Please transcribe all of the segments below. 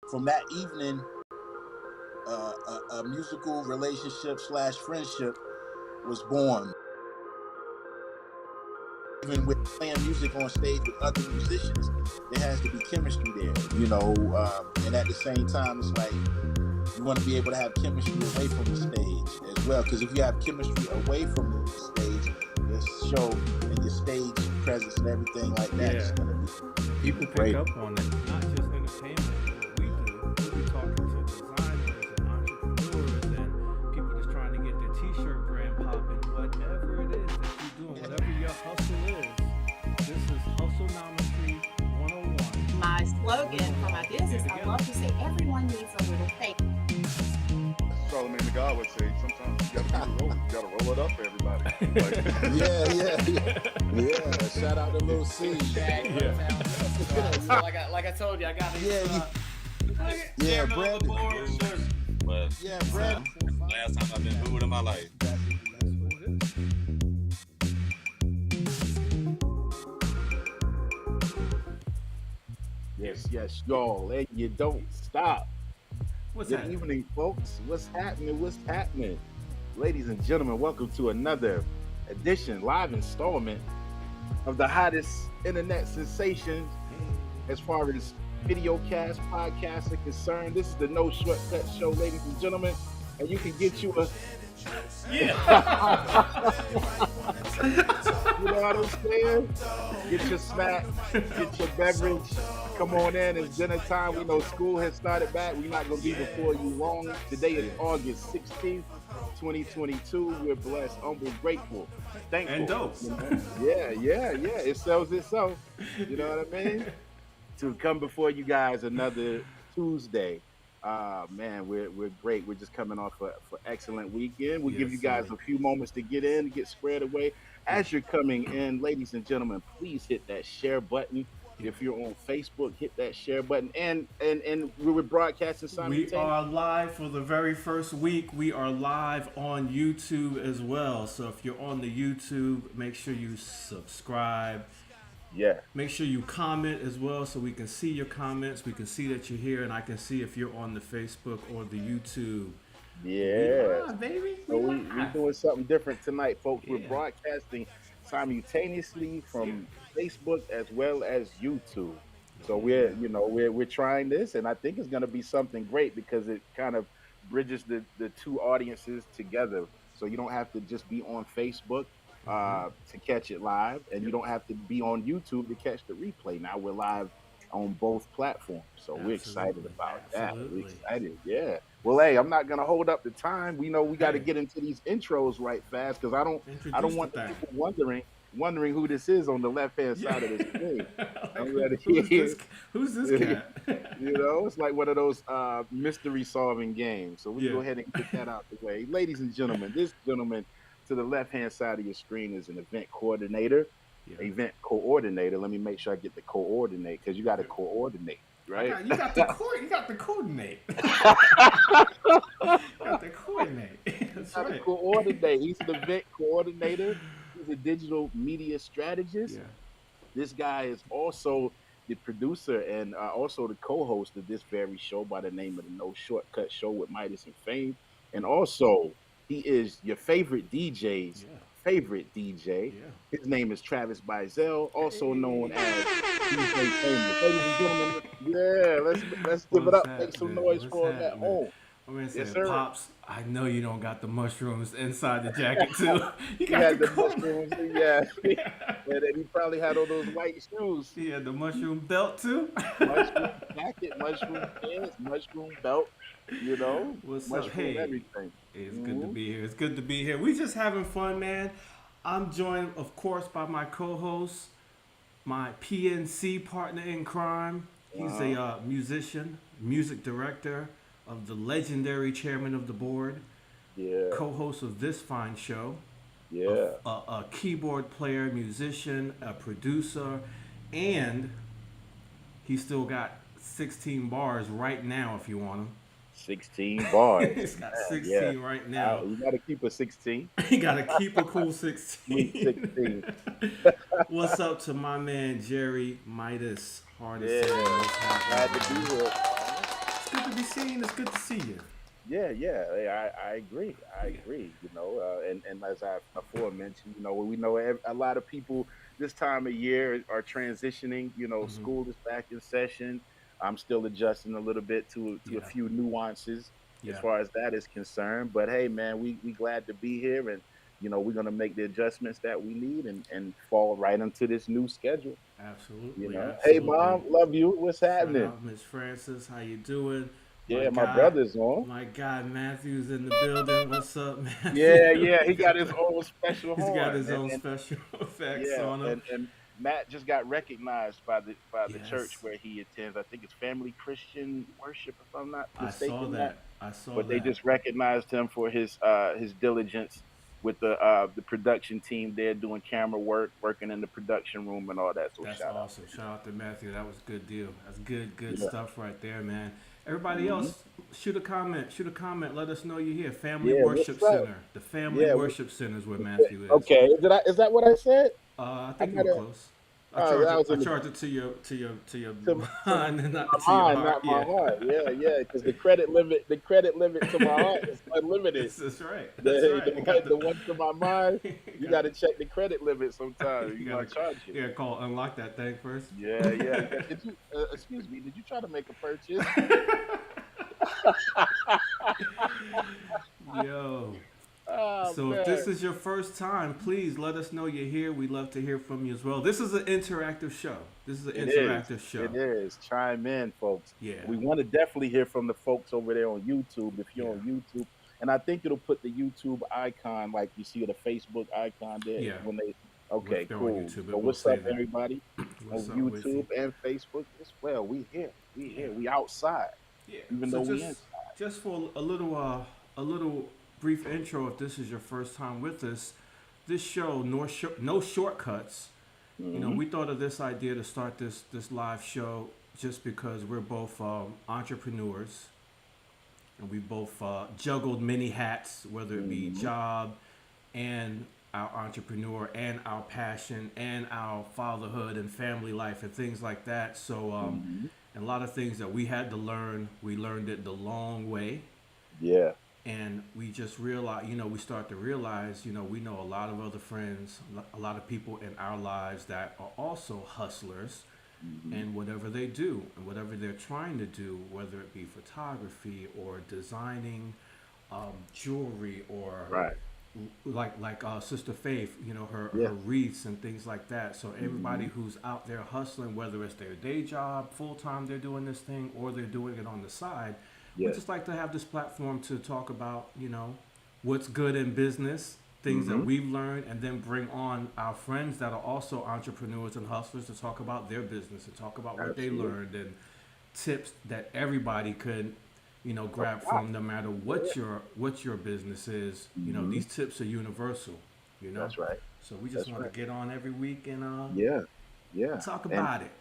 from that evening, a musical relationship / friendship was born. Even with playing music on stage with other musicians, there has to be chemistry there, and at the same time, it's like you want to be able to have chemistry away from the stage as well. Because if you have chemistry away from the stage, your show and your stage presence and everything like that is going to be People pick great. up on it. Not just entertainment, what we do. We'll be talking to designers and entrepreneurs and people just trying to get their t-shirt brand popping. Whatever it is that you're doing, whatever your hustle is, this is Hustlenometry 101. My slogan for my business, I love to say everyone needs a little faith. Charlamagne the God would say, sometimes you gotta roll it up for everybody. Like, Yeah. Shout out to Lil C. So like I told you, I got Brandon. But Brandon. last time I've been booed in my life. Yes, y'all. And you don't stop. What's Good that? evening, folks. What's happening? Ladies and gentlemen, welcome to another edition, live installment of the hottest internet sensation as far as video cast, podcasts are concerned. This is the No Shortcut Show, ladies and gentlemen. And you can get you a... You know what I'm saying? Get your snack, get your beverage. Come on in. It's dinner time. We know school has started back. We're not going to be before you long. Today is August 16th, 2022. We're blessed, humble, grateful, thankful. And dope. You know? Yeah. It sells itself. You know what I mean? To come before you guys another Tuesday. Man, we're great. We're just coming off for excellent weekend. We'll give you guys a few moments to get in, to get squared away. As you're coming in, ladies and gentlemen, please hit that share button. If you're on Facebook, hit that share button. And we were broadcasting simultaneously. We are live for the very first week. We are live on YouTube as well. So if you're on the YouTube, make sure you subscribe. Yeah. Make sure you comment as well so we can see your comments. We can see that you're here, and I can see if you're on the Facebook or the YouTube. Yeah. Live, baby. So we're doing something different tonight, folks. We're broadcasting simultaneously from Facebook as well as YouTube. So we're trying this, and I think it's going to be something great because it kind of bridges the two audiences together. So you don't have to just be on Facebook to catch it live, and you don't have to be on YouTube to catch the replay. Now we're live on both platforms, so we're excited about that. We're excited, yeah. Well, hey, I'm not gonna hold up the time. We know we got to get into these intros right fast because I don't want the people wondering who this is on the left hand side of the screen. I'm ready. Who's this cat? It's like one of those mystery solving games. So we go ahead and get that out the way, ladies and gentlemen. This gentleman to the left-hand side of your screen is an event coordinator, event coordinator. Let me make sure I get the coordinate because you got to coordinate, right? You got the coordinate. Got the coordinate. That's right. Coordinate. He's an event coordinator. He's a digital media strategist. Yeah. This guy is also the producer and also the co-host of this very show by the name of the No Shortcut Show with Midas and Fame. And also, he is your favorite DJ's favorite DJ. Yeah. His name is Travis Bizel, also known as DJ Famous. Ladies and gentlemen, let's give it up. Make some noise for him at home. Yes, sir. Pops, I know you don't got the mushrooms inside the jacket too. You got the mushrooms, and he probably had all those white shoes. He had the mushroom belt too. Mushroom jacket, mushroom pants, mushroom belt. What's up? Hey, everything. It's good to be here. It's good to be here. We just having fun, man. I'm joined, of course, by my co-host, my PNC partner in crime. He's a musician, music director of the legendary chairman of the board, co-host of this fine show, a keyboard player, musician, a producer, and he's still got 16 bars right now if you want them. 16 bars. He's got 16 right now. You got to keep a 16. You got to keep a cool 16. 16. What's up to my man, Jerry Midas? Glad to be here. scene. It's good to see you. I agree. I agree. You know, and as I before mentioned, you know, we know a lot of people this time of year are transitioning. You know, Hmm. school is back in session. I'm still adjusting a little bit to a Yeah, few nuances as yeah, far as that is concerned. But hey, man, we glad to be here, and you know, we're gonna make the adjustments that we need and fall right into this new schedule. You absolutely, know, hey, absolutely. mom, love you. What's Shout happening? out Miss Francis. How you doing? My Yeah, my guy, brother's on. my guy Matthew's in the building. What's up, Yeah, Matthew? yeah, We he got got his the, own special he's got horn, his own special effects yeah, on him. and Matt just got recognized by the church Yes, where he attends. I think it's Family Christian Worship, if I'm not I saw mistaken. Matt, that. I saw but they that. just recognized him for his diligence with the production team there doing camera work, working in the production room and all that. So That's shout out awesome. Shout out to Matthew. That was a good deal. That's good, to good him. stuff right there, man. Everybody Yeah, else, shoot a comment. Shoot a comment. Let us know you're here. Family yeah. Worship What's up? Center. The Family Yeah. Worship Center is where Matthew is. Okay. Is that what I said? I I think you were gotta. close. That was I in the charge it to your to mind and not to my your mind, heart. not my Yeah. heart. Yeah, yeah. Because the credit limit to my heart is unlimited. That's right. That's The, right. You got the one to my mind, you you got got to check the credit limit sometimes. you You gotta gonna charge it. call unlock that thing first. Yeah, yeah. Did you? Excuse me. Did you try to make a purchase? Yo. Oh So if man, this is your first time, please let us know you're here. We'd love to hear from you as well. This is an interactive show. This is an it is. interactive show. It is. Chime in, folks. Yeah. We want to definitely hear from the folks over there on YouTube. If you're Yeah. on YouTube, and I think it'll put the YouTube icon like you see the Facebook icon there Yeah. when they. If Okay, they're on cool. YouTube, So it will what's say up, that. everybody? On What's up with you? YouTube and Facebook as well. We here. We Yeah. here. We outside. Yeah. Even So though we in. just for a little brief intro, if this is your first time with us, this show no shortcuts. You know, Mhm. we thought of this idea to start this live show just because we're both entrepreneurs and we both juggled many hats, whether it be Mhm. job and our entrepreneur and our passion and our fatherhood and family life and things like that. So, Mhm. and a lot of things that we had to learn, we learned it the long way. Yeah. And we just realize, we start to realize, we know a lot of other friends, a lot of people in our lives that are also hustlers, Mhm. and whatever they do and whatever they're trying to do, whether it be photography or designing jewelry or Right. like Sister Faith, her Yeah. wreaths and things like that. So everybody Mhm. who's out there hustling, whether it's their day job, full time, they're doing this thing, or they're doing it on the side, we Yes. just like to have this platform to talk about, what's good in business, things that Mhm. we've learned, and then bring on our friends that are also entrepreneurs and hustlers to talk about their business and talk about what they Absolutely. learned and tips that everybody could, grab Apply. from no matter what your business is. Mhm. These tips are universal, you know. That's right. So we just That's want to right. get on every week and Yeah. Yeah. talk And about it.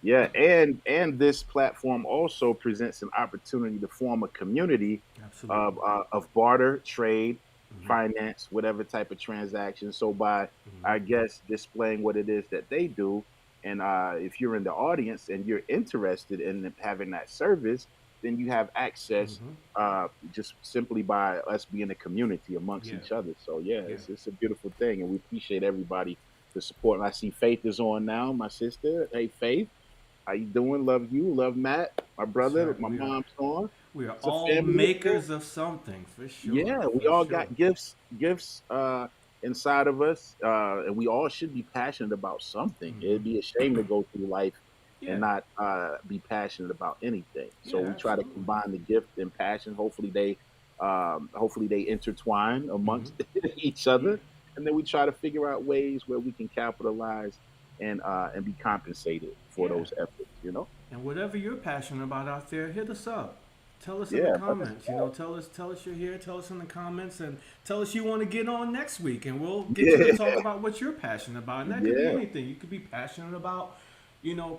yeah, and this platform also presents an opportunity to form a community Absolutely. of barter, trade, Hmm. finance, whatever type of transaction. So by Hmm. I guess displaying what it is that they do, and if you're in the audience and you're interested in having that service, then you have access Hmm. just simply by us being a community amongst Yeah. each other. So yeah, Yeah. it's a beautiful thing, and we appreciate everybody the support. And I see Faith is on now, my sister. Hey Faith, how you doing? Love you, love Matt, my brother. Sir, My mom's on. we are It's a all family affair. makers of something for sure. Yeah, we For all sure. got gifts inside of us, and we all should be passionate about something. Hmm. It'd be a shame to go through life and Yeah. not be passionate about anything. So Yeah. we try to Absolutely. combine the gift and passion. Hopefully they intertwine Hmm. amongst each Yeah. other, and then we try to figure out ways where we can capitalize and be compensated for Yeah. those efforts. You know? And whatever you're passionate about out there, hit us up. Tell us in the Yeah, let us comments. know. Tell us you're here. Tell us in the comments, and tell us you want to get on next week, and we'll get you to Yeah, talk about what you're passionate about. And that could be yeah, anything. You could be passionate about,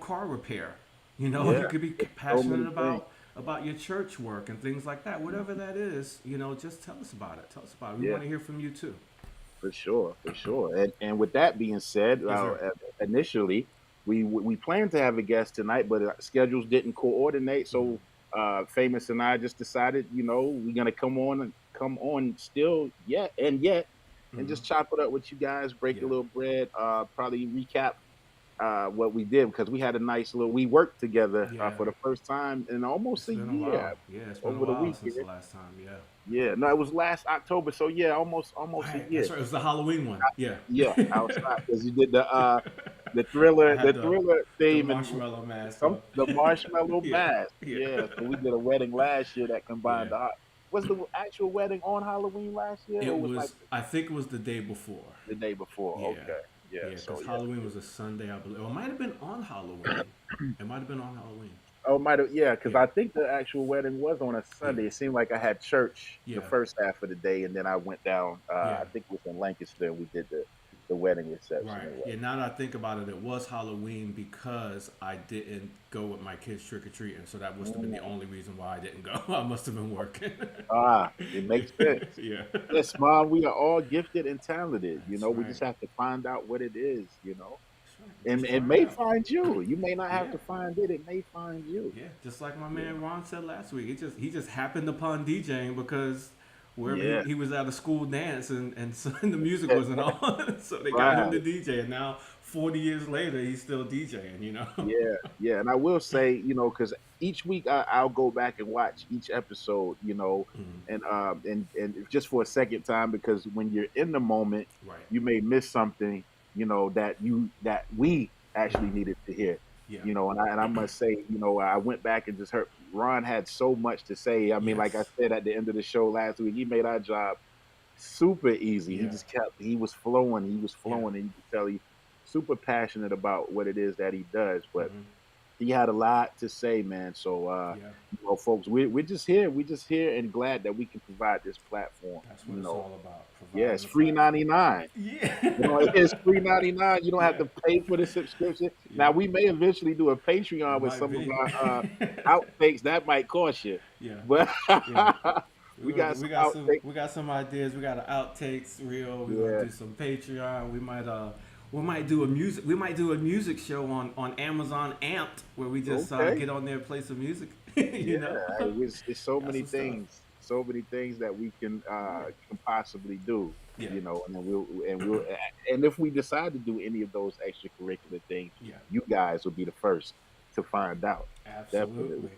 car repair. You yeah. could be There's so passionate many things. about your church work and things like that. Whatever that is, just tell us about it. Tell us about it. We Yeah. want to hear from you too. For sure, for sure. And with that being said, Yes, sir. initially we planned to have a guest tonight, but schedules didn't coordinate. Hmm. So Famous and I just decided, we're gonna come on still yet, and just chop it up with you guys, break a Yeah. little bread, probably recap what we did because we had a nice little. We worked together Yeah. for the first time in almost It's a been a year while. Yeah, it's been a over the while since the weekend. last time. Yeah. Yeah, no, it was last October, so yeah, almost a Right. year. That's right. It was the Halloween one. Yeah. Yeah, outside because you did the I thriller, had the theme and marshmallow mask some on. the marshmallow Yeah. mask. Yeah. Yeah, so we did a wedding last year that combined Yeah. was the actual wedding on Halloween last year, or It was like was. I think it was the day before. the day before? Yeah. Okay, yeah. Yeah, So because yeah, Halloween was a Sunday, I believe. Or it might have been on Halloween. It might have been on Halloween. oh, might have, yeah, because Yeah. I think the actual wedding was on a Yeah. Sunday. It seemed like I had church the Yeah. first half of the day, and then I went down. Yeah. I think it was in Lancaster. We did the wedding reception. Right. and Yeah. Now that I think about it, it was Halloween because I didn't go with my kids trick or treating, so that must have been the only reason why I didn't go. I must have been working. It makes sense. Yeah. Yes, Mom, we are all gifted and talented. That's We right. just have to find out what it is. That's right. And Just it find may out. find you. You may not have Yeah. to find it. It may find you. Yeah, just like my man Ron said last week, he just happened upon DJing because wherever Yeah. he was at a school dance and so the music wasn't on, so they got him to Right. DJ, and now 40 years later he's still DJing. Yeah, yeah. And I will say, because each week I'll go back and watch each episode, and just for a second time, because when you're in the moment, Right. you may miss something, that we actually needed to hear. Yeah. And I must say, I went back and just heard Ron had so much to say. I mean, like I Yes. said at the end of the show last week, he made our job super easy. He Yeah. just he was flowing, and you could tell he super passionate about what it is that he does. But Mhm. he had a lot to say, man. So, Yeah. folks, we're just here. We're just here and glad that we can provide this platform. That's what it's all about. Yeah, it's Providing free the 99. Yeah. It's free 99. You don't have Yeah. to pay for the subscription. Yeah. Now we may eventually do a Patreon It with might some be. of our outtakes. That might cost you, Yeah. but Yeah. we got some we got outtakes. we got some ideas. We got an outtakes reel. We're Yeah. gonna do some Patreon. We might do a music show on Amazon Amped where we just Okay. get on there and play some music. Yeah, it's so That's many what's up. things that we can possibly do. Yeah. And then and if we decide to do any of those extracurricular things, Yeah. you guys will be the first to find out. Absolutely.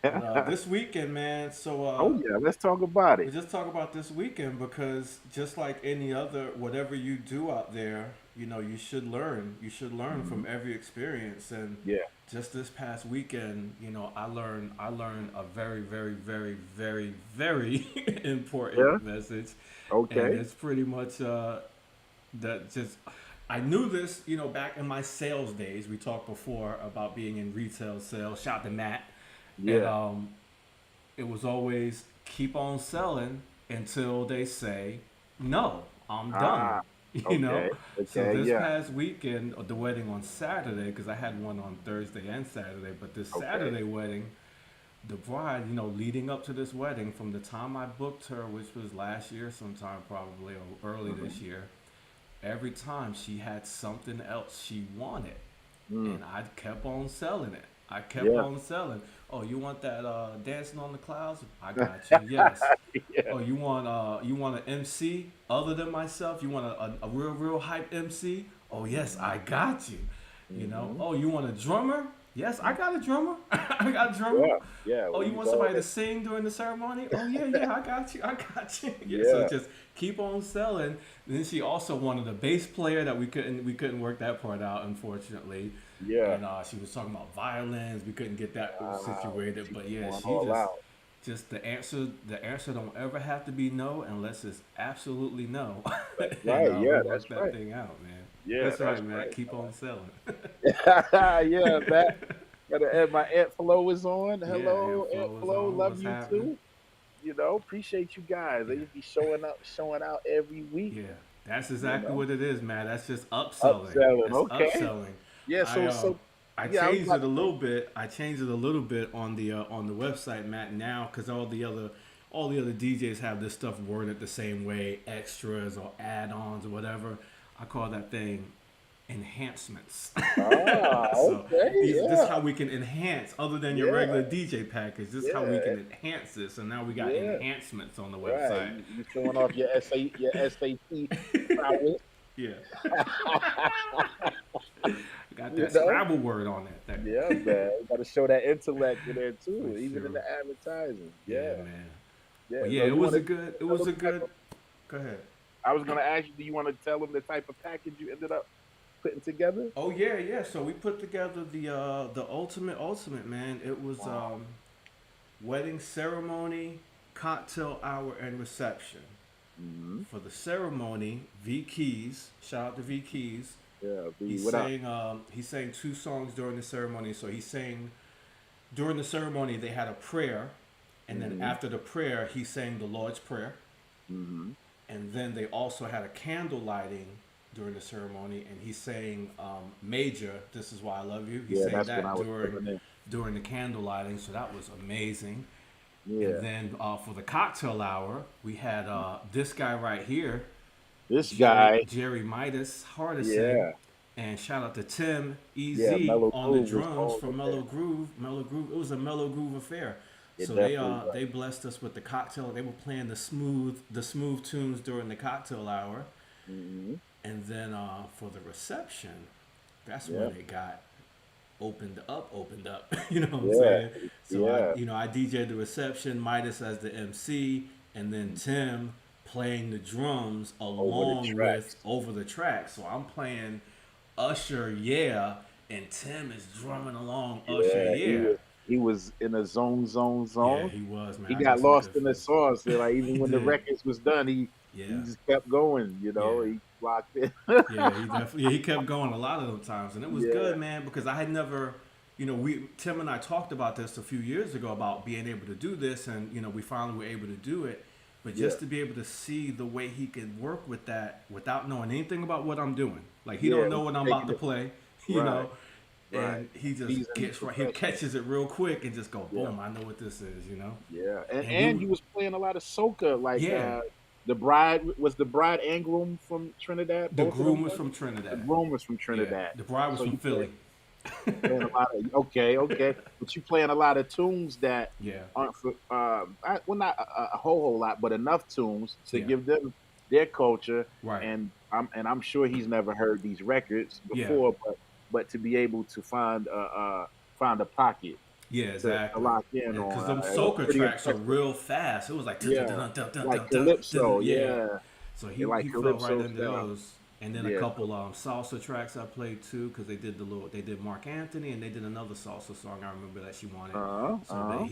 But, this weekend, man. So Oh yeah, let's talk about we it. just talk about this weekend because just like any other, whatever you do out there, you should learn. You should learn from every experience. And Yeah. just this past weekend, I learned a very, very, very, very, very important message. And Okay. it's pretty much that just I knew this, back in my sales days. We talked before about being in retail sales. Shout out to Matt. Yeah. And it was always keep on selling until they say no. I'm done. Ah, You know. okay. So Okay. this Yeah. past weekend, the wedding on Saturday, because I had one on Thursday and Saturday, but this Okay. Saturday wedding, the bride, leading up to this wedding, from the time I booked her, which was last year sometime probably, or early this Mm-hmm. year, every time she had something else she wanted. Mm. And I kept on selling it. I kept Yeah. on selling. Oh, you want that dancing on the clouds? I got you. Yes. Yeah. Oh, you want an MC other than myself? You want a real hype MC? Oh yes, I got you. Mm-hmm. Oh, you want a drummer? Yes, I got a drummer. I got a drummer. Yeah. Yeah. Oh, you want somebody to sing during the ceremony? Oh yeah, I got you. Yeah. So Yeah. just keep on selling. And then she also wanted a bass player that we couldn't work that part out, unfortunately. Yeah. And she was talking about violins. We couldn't get that situated. But yeah, going she all out. just the answer don't ever have to be no unless it's absolutely no. And, Right, we yeah, worked that's that right. thing out, man. Yeah, that's right, that's man. right. Keep on selling. Yeah, that. My Aunt Flo is on. Yeah, Hello, Aunt Flo Aunt is Flo. on. Love What's you happening? too. Appreciate you guys. They be showing out every week. Yeah, that's exactly know? what it is, man. That's just upselling. Upselling, That's okay. upselling. Yeah. I So I yeah, I was changed about it a little bit. I changed it a little bit on the website, Matt. Now, because all the other DJs have this stuff worded the same way, extras or add-ons or whatever. I call that thing enhancements. Ah, So okay, this is yeah, how we can enhance, other than your yeah, regular DJ package. This is how we yeah, can enhance this, and now we got yeah. enhancements on the Right. website. You showing off your SAT prowess. Yeah, got You that know? Scrabble word on it. Yeah, man. You gotta show that intellect in there For too, even in sure. the advertising. Yeah, Yeah, man. yeah. But yeah, So it you was wanna a good. It tell was them a the type good. of, Go ahead. I was gonna ask you, do you want to tell them the type of package you ended up putting together? Oh yeah, yeah. So we put together the ultimate man. It was Wow. wedding ceremony, cocktail hour, and reception. Hmm. For the ceremony, V Keys, shout out to V Keys. Yeah, He B, what up? sang he sang two songs during the ceremony. So he sang during the ceremony. They had a prayer, and then Hmm. after the prayer, he sang the Lord's prayer. Hmm. And then they also had a candle lighting during the ceremony, and he sang Major, This Is Why I Love You. He Yeah, sang that's what I that was feeling in. during the candle lighting, so that was amazing. And Yeah, then for the cocktail hour, we had this guy right here, this guy. Jerry Midas Hardison, Yeah, and shout out to Tim yeah. EZ Mellow on the Groove was drums for holding Mellow there. Groove. Mellow Groove. It was a Mellow Groove affair. It So definitely was. they blessed us with the cocktail. They were playing the smooth tunes during the cocktail hour, Hmm. and then for the reception, that's Yeah, when it got opened up. You know what I'm yeah, saying? So yeah. I DJ'd the reception, Midas as the MC, and then Tim playing the drums Over the along with tracks. over the track. So I'm playing Usher, yeah, and Tim is drumming along Usher, Yeah, yeah. he was in a Yeah, zone. he was, man. He I got got some lost good in the food. sauce. So, like even He when the did. records was done, he Yeah, just kept going. You know, yeah. he locked in. Yeah, he definitely he kept going a lot of those times, and it was Yeah, good, man, because I had never, we Tim and I talked about this a few years ago about being able to do this, and we finally were able to do it. But yeah, just to be able to see the way he could work with that without knowing anything about what I'm doing, like he yeah. don't know what I'm about Taking to it play, you right, know, right. and he just Seasoned gets right, he professional. catches it real quick and just go Yeah, boom, I know what this is. yeah. And And we and were, he was playing a lot of soca. Like yeah, the bride and groom from Trinidad. the Both of them groom was were. from The Trinidad, groom was from yeah, Trinidad. the bride was So from you Philly, playing a lot of okay, but you playing a lot of tunes that yeah, aren't for well not a whole lot, but enough tunes to yeah, give them their culture. right, And I'm sure he's never heard these records yeah. before, but to be able to find a pocket Yeah, to exactly. lock in Because on, them it was soca pretty tracks are impressive. real fast. It was like dun dun Yeah, dun dun dun like dun dun dun. calypso, Yeah. yeah, So and like he fell right calypso into style, those. And then a yeah. couple salsa tracks I played too, because they did Mark Anthony and they did another salsa song I remember that she wanted. So Uh-huh.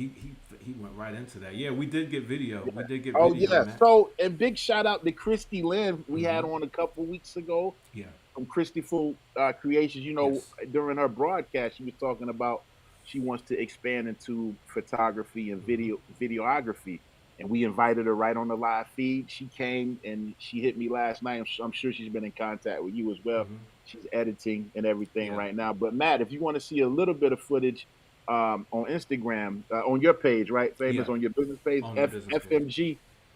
he went right into that. Yeah, we did get video. We did get Oh video yeah. on that. So and big shout out to Christy Lynn we Hmm. had on a couple weeks ago Yeah. from Christy Full Creations. Yes. During her broadcast, she was talking about she wants to expand into photography and Hmm. videography, and we invited her right on the live feed. She came and she hit me last night. I'm sure she's been in contact with you as well. Hmm. She's editing and everything Yeah. right now. But Matt, if you want to see a little bit of footage on Instagram, on your page, right, famous Yeah. on your business page, On the business page.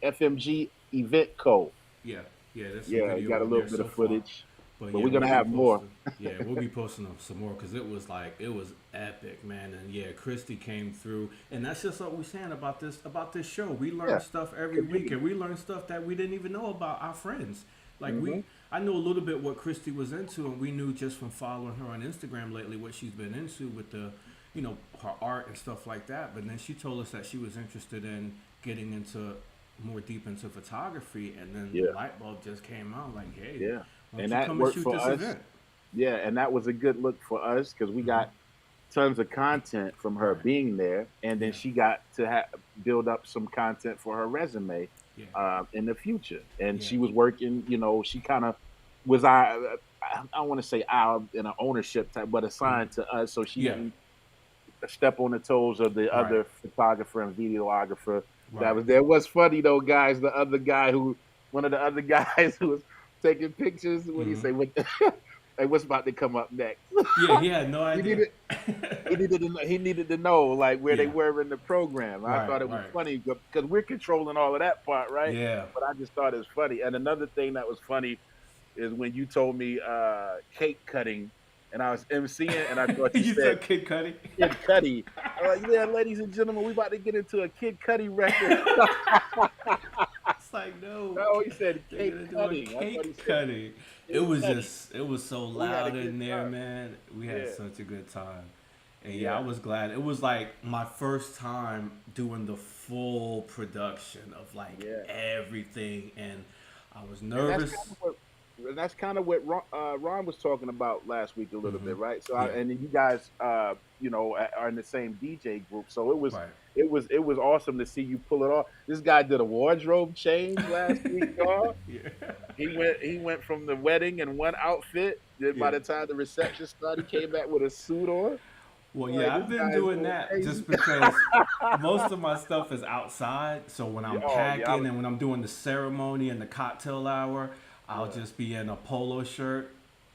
FMG Event Co. Yeah. Yeah. There's some Yeah, you video got a on little there bit so of far. footage, But but yeah, we're gonna we'll be have more. posting. Yeah, we'll be posting some more because it was epic, man. And yeah, Christy came through, and that's just what we're saying about this show. We learn Yeah, stuff every week, community. and we learn stuff that we didn't even know about our friends. Like Hmm. I knew a little bit what Christy was into, and we knew just from following her on Instagram lately what she's been into with her art and stuff like that. But then she told us that she was interested in getting into more deep into photography, and then the Yeah, light bulb just came on. Like, hey, yeah, why don't and you that come and worked shoot for this us. event? Yeah, and that was a good look for us because we Hmm. got tons of content from her Right. being there, and then Yeah. she got to build up some content for her resume Yeah. in the future. And Yeah. she was working, she kind of was our, I don't want to say our in an ownership type, but Hmm. assigned to us, so she Yeah. didn't step on the toes of the Right. other photographer and videographer that Right. was there. It was funny though, guys. One of the other guys who was taking pictures. What do you Hmm. say? Hey, what's about to come up next? Yeah. He had no he idea. needed, he needed to know like where they Yeah. were in the program. I Right. thought it was Right. funny because we're controlling all of that part, right? Yeah. But I just thought it was funny. And another thing that was funny is when you told me cake cutting, and I was emceeing, and I thought you You said said Kid Cudi. Kid Cudi. I'm like, yeah, ladies and gentlemen, we about to get into a Kid Cudi record. It's like, no, Oh, he said they're cake gonna do a cutting. I thought he cake said cutting. It cake was cutting. just, it was so We had a loud good in there, time. man. We had Yeah. such a good time. And Yeah. I was glad. It was like my first time doing the full production of like Yeah. everything, and I was And nervous. that's kind of what Ron was talking about last week a little Hmm. bit, right? So, Yeah. and then you guys, are in the same DJ group, so Right. it was awesome to see you pull it off. This guy did a wardrobe change last week, y'all. Yeah. He went from the wedding in one outfit. Then by Yeah. the time the reception started, he came back with a suit on. Well, Like yeah, this I've been guy is doing going that crazy. just because most of my stuff is outside. So when I'm Oh yeah, packing and when I'm doing the ceremony and the cocktail hour, I'll yeah, just be in a polo shirt,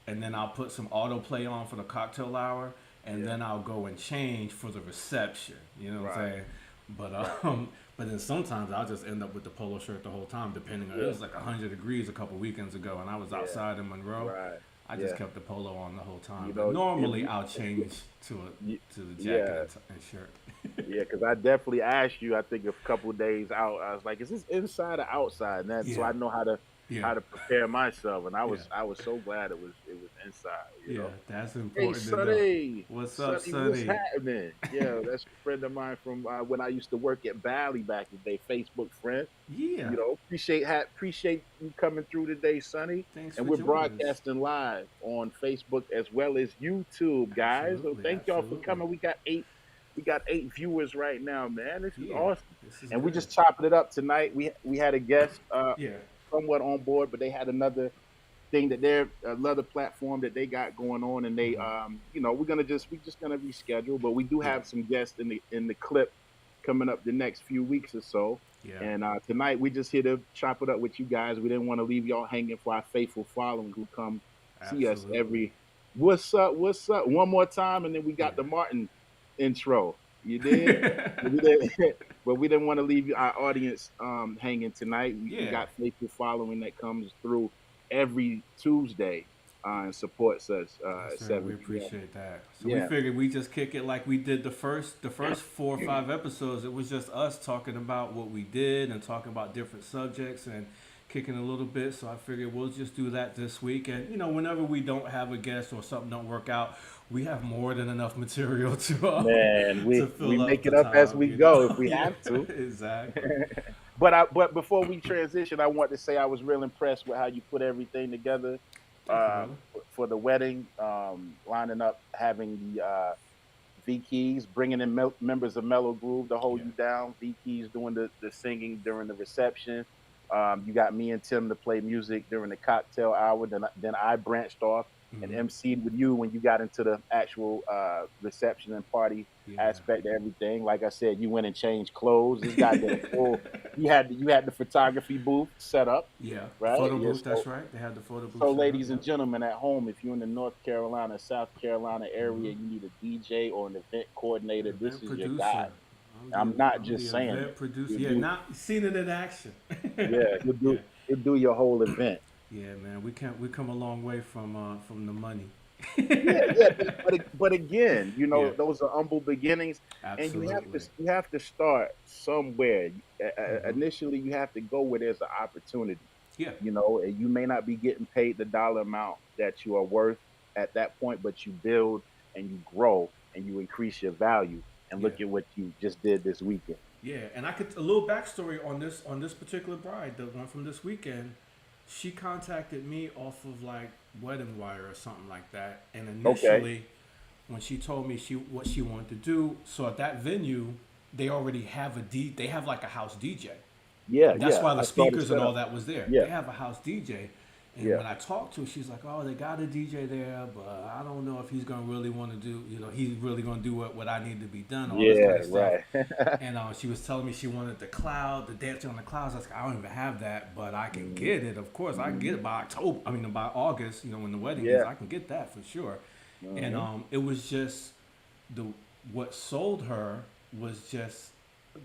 and then I'll put some autoplay on for the cocktail hour, and yeah. then I'll go and change for the reception. You know what I'm Right, saying? But right. but then sometimes I'll just end up with the polo shirt the whole time, depending on it Yeah, was like 100 degrees a couple weekends ago, and I was yeah. outside in Monroe. Right. I just Yeah. kept the polo on the whole time. You But know, normally I'll change to y- to the jacket yeah. and shirt. Yeah, because I definitely asked you. I think a couple of days out, I was like, "Is this inside or outside?" And that, so Yeah, I know yeah, how to prepare myself. And yeah, I was so glad it was inside. You yeah. know. That's Hey, important to know. Sonny, What's up, Sonny, what's Sonny? happening? Yeah, that's a friend of mine from when I used to work at Bally back in the day. Facebook friend. Yeah. You know, appreciate you coming through today, Sonny. Thanks And for we're joining us. broadcasting live on Facebook as well as YouTube, guys. So Absolutely, thank y'all for absolutely. coming. We got 8 viewers right now, man. This is Yeah, awesome. this is And we good. just chopping it up tonight. We had a guest Yeah. somewhat on board, but they had another thing that they're another platform that they got going on, and they Hmm. we're just gonna reschedule, but we do Yeah. have some guests in the clip coming up the next few weeks or so. Yeah. And tonight we just here to chop it up with you guys. We didn't want to leave y'all hanging for our faithful following who come see us Absolutely. every. What's up? What's up? One more time, and then we Yeah. got the Martin intro. You did, but we didn't, but we didn't want to leave our audience hanging tonight. We Yeah. got faithful following that comes through every Tuesday and supports us Yes, at sir. We 7 p.m. appreciate that. So we Yeah, figured we just kick it like we did the first 4 or 5 episodes. It was just us talking about what we did and talking about different subjects and kicking a little bit. So I figured we'll just do that this week. And whenever we don't have a guest or something don't work out, we have more than enough material man, to we fill up make the it up as time. we go if we Yeah, have to. exactly. But before we transition, I want to say I was real impressed with how you put everything together Thank you, brother. for the wedding, lining up, having the V Keys, bringing in members of Mellow Groove to hold Yeah. you down. V Keys doing the singing during the reception. You got me and Tim to play music during the cocktail hour. Then I branched off and Hmm. emceed with you when you got into the actual reception and party Yeah. aspect of everything. Like I said, you went and changed clothes. This guy did a full. You had the photography booth set up, Yeah. right? Photo Yes. booth. That's right. They had the photo So, booth set up. ladies and Yep. gentlemen at home, if you're in the North Carolina, South Carolina area, Hmm. you need a DJ or an event coordinator, this Event is your producer. guy. I'm not I'm just the saying event it. producer. You Yeah, do, not seen it in action. yeah, Yeah. you do your whole event. Yeah, man. We come a long way from the money. Yeah, yeah, but again, Yeah, those are humble beginnings, and absolutely. you have to start somewhere. Hmm. Initially, you have to go where there's an opportunity. Yeah, And you may not be getting paid the dollar amount that you are worth at that point, but you build and you grow and you increase your value. And yeah, look at what you just did this weekend. yeah. And I could a little backstory on this particular bride, the one from this weekend. She contacted me off of like Wedding Wire or something like that. And Okay. initially, when she told me what she wanted to do, so at that venue, they already have they have like a house DJ. Yeah, That's yeah. why the I saw the speakers and all setup. that was there. Yeah, They have a house DJ. And yeah, when I talked to her, she's like, "Oh, they got a DJ there, but I don't know if he's gonna really want to do, he's really gonna do what I need to be done, all this kind yeah, of stuff." right. And she was telling me she wanted the dancing on the clouds. I was like, "I don't even have that, but I can get it. Of course, I can get it by October. I mean, by August. When the wedding is, Yeah. I can get that for sure." And Hmm. it was just the what sold her was just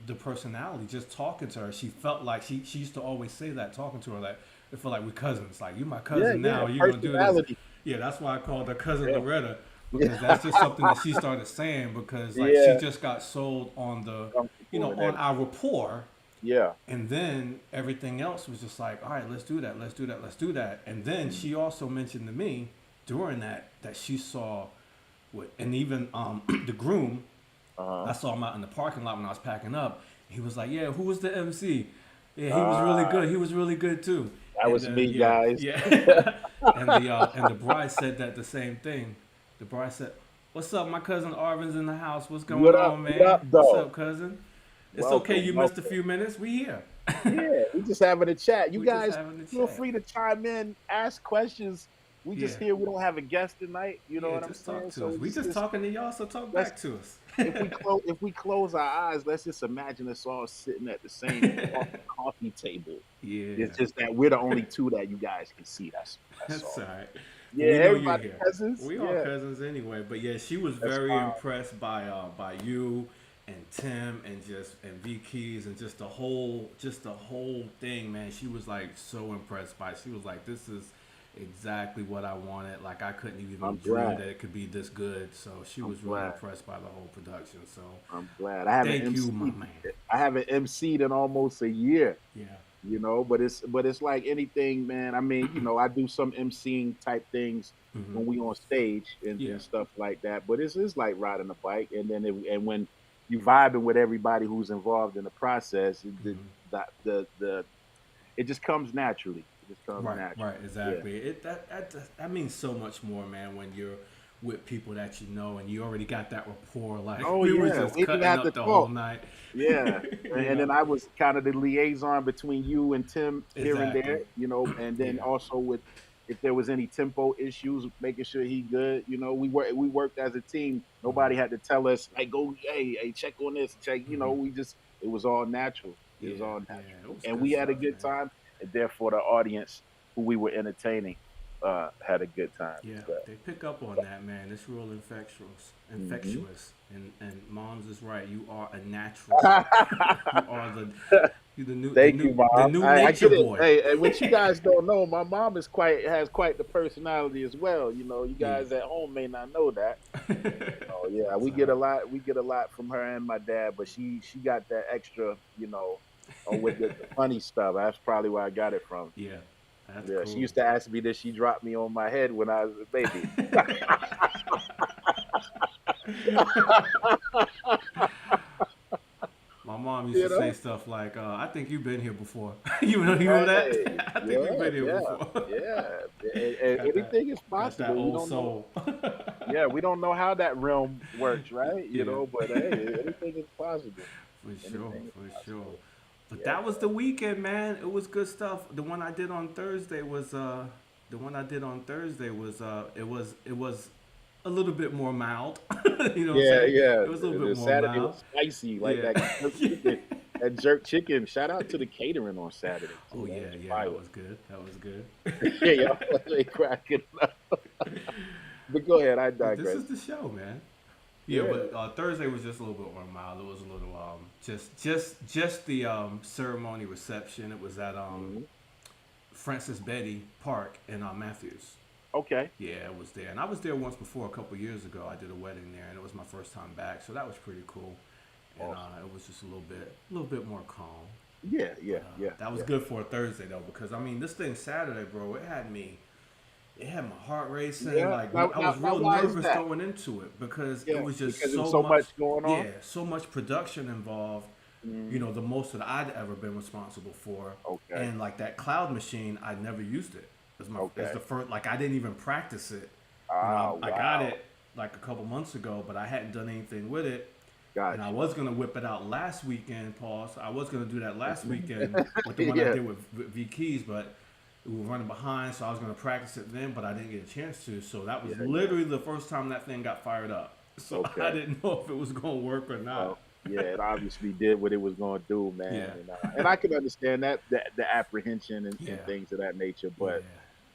the personality. Just talking to her, she felt like she used to always say that talking to her, like it felt like we're cousins. Like you my cousin Yeah, now. yeah, You're gonna do this. personality. Yeah, that's why I called her cousin Yeah. Loretta because that's just something that she started saying because like she Yeah. just got sold on the, Comfortable and on our rapport. Yeah. And then everything else was just like, all right, let's do that, let's do that, let's do that. And then she also mentioned to me during that she saw what, and even the groom, I saw him out in the parking lot when I was packing up. He was like, yeah, who was the MC? Yeah, he was really good. He was really good too. That was me, yeah, guys. Yeah. and the bride said that the same thing. The bride said, "What's up? My cousin Arvin's in the house. What's going What up? on, man? What up, What's though? up, cousin? It's Welcome, okay. You missed a welcome. few minutes. We here." Yeah, we just having a chat. You We just guys having a feel chat. free to chime in, ask questions. We just Yeah. here. We don't have a guest tonight. You know Yeah, what I'm just talk saying? to us. We just talking to y'all, so talk let's- back to us. if we close our eyes, let's just imagine us all sitting at the same coffee table. Yeah, It's just that we're the only two that you guys can see. That's that's all. all right. Yeah, We know you're everybody here. cousins. We yeah. are cousins anyway. But yeah, she was That's very fine. impressed by you and Tim and V Keys and just the whole thing, man. She was like so impressed by it. She was like, this is exactly what I wanted. Like I couldn't even I'm dream glad. that it could be this good. So she I'm was really glad. impressed by the whole production. So I'm glad. I haven't thank you, MC'd. my man. I haven't MC'd in almost a year. Yeah. You know, but it's like anything, man. I mean, you know, I do some MCing type things Mhm. when we on stage and, Yeah. and stuff like that. But it's like riding a bike, and then and when you vibing with everybody who's involved in the process, the it just comes naturally. It just comes Right, naturally. right, exactly. That means so much more, man, when you're with people that you know and you already got that rapport. Like Oh, we were yeah, just we didn't cutting have up to the whole talk. night. Yeah, You and then know? I was kind of the liaison between you and Tim here and there, Exactly. you know, and then Yeah. also with if there was any tempo issues, making sure he good. You know, we worked as a team. Nobody had to tell us, hey, go, hey, check on this, check. You know, it was all natural. It was Yeah, all yeah, natural, it was and good we had a stuff, good man. time, and therefore the audience who we were entertaining had a good time. Yeah, So, they pick up on that, man. It's real infectious. And Moms is right. You are a natural. You are the new Thank you, Mom. the new I nature get it. boy. Hey, and what you guys don't know, my mom has quite the personality as well. You know, you guys at home may not know that. Oh yeah, we get a lot from her and my dad, but she got that extra, you know, with the funny stuff. That's probably where I got it from. Yeah, that's Yeah, cool. she used to ask me that she dropped me on my head when I was a baby. My mom used You to know? say stuff like, "I think you've been here before." you know that? Hey, I think you've been here yeah, before. yeah. And Got that- anything is Got that possible. We old don't know. soul. Yeah, we don't know how that realm works, right? You Yeah. know, but hey, anything is possible. For sure, Anything is for sure. possible. But Yeah, that was the weekend, man. It was good stuff. The one I did on Thursday was it was a little bit more mild. You know what I'm Yeah, saying? yeah. It was a little The bit more Saturday mild. was spicy, like Yeah. that jerk chicken. That jerk chicken. Shout out to the catering on Saturday. Too. Oh That yeah, was yeah, fire. that was good. That was good. Yeah, y'all they cracking up. But go ahead, I But this digress. is the show, man. Yeah, Yeah. but Thursday was just a little bit more mild. It was a little just the ceremony reception. It was at Francis Betty Park in Matthews. Okay. Yeah, it was there, and I was there once before a couple years ago. I did a wedding there, and it was my first time back, so that was pretty cool. And it was just a little bit more calm. Yeah, yeah, yeah. That was yeah. good for a Thursday though, because I mean, this thing Saturday, bro, it had my heart racing. Yeah. Like Now- I was now real why is nervous that? going into it because Yeah, it was just because so, there's so much going on? Yeah, so much production involved. You know, the most that I'd ever been responsible for. Okay. And like that cloud machine, I never used it. As Okay. the first, like I didn't even practice it. Ah, I got wow. it like a couple months ago, but I hadn't done anything with it. Gotcha. And I was gonna whip it out last weekend, Paul. So I was gonna do that last weekend with the one Yeah. I did with V Keys, but we were running behind, so I was gonna practice it then, but I didn't get a chance to. So that was literally the first time that thing got fired up. So Okay. I didn't know if it was gonna work or not. Well, yeah, it obviously did what it was going to do, man. Yeah. And I can understand that the apprehension and Yeah. things of that nature. But Yeah.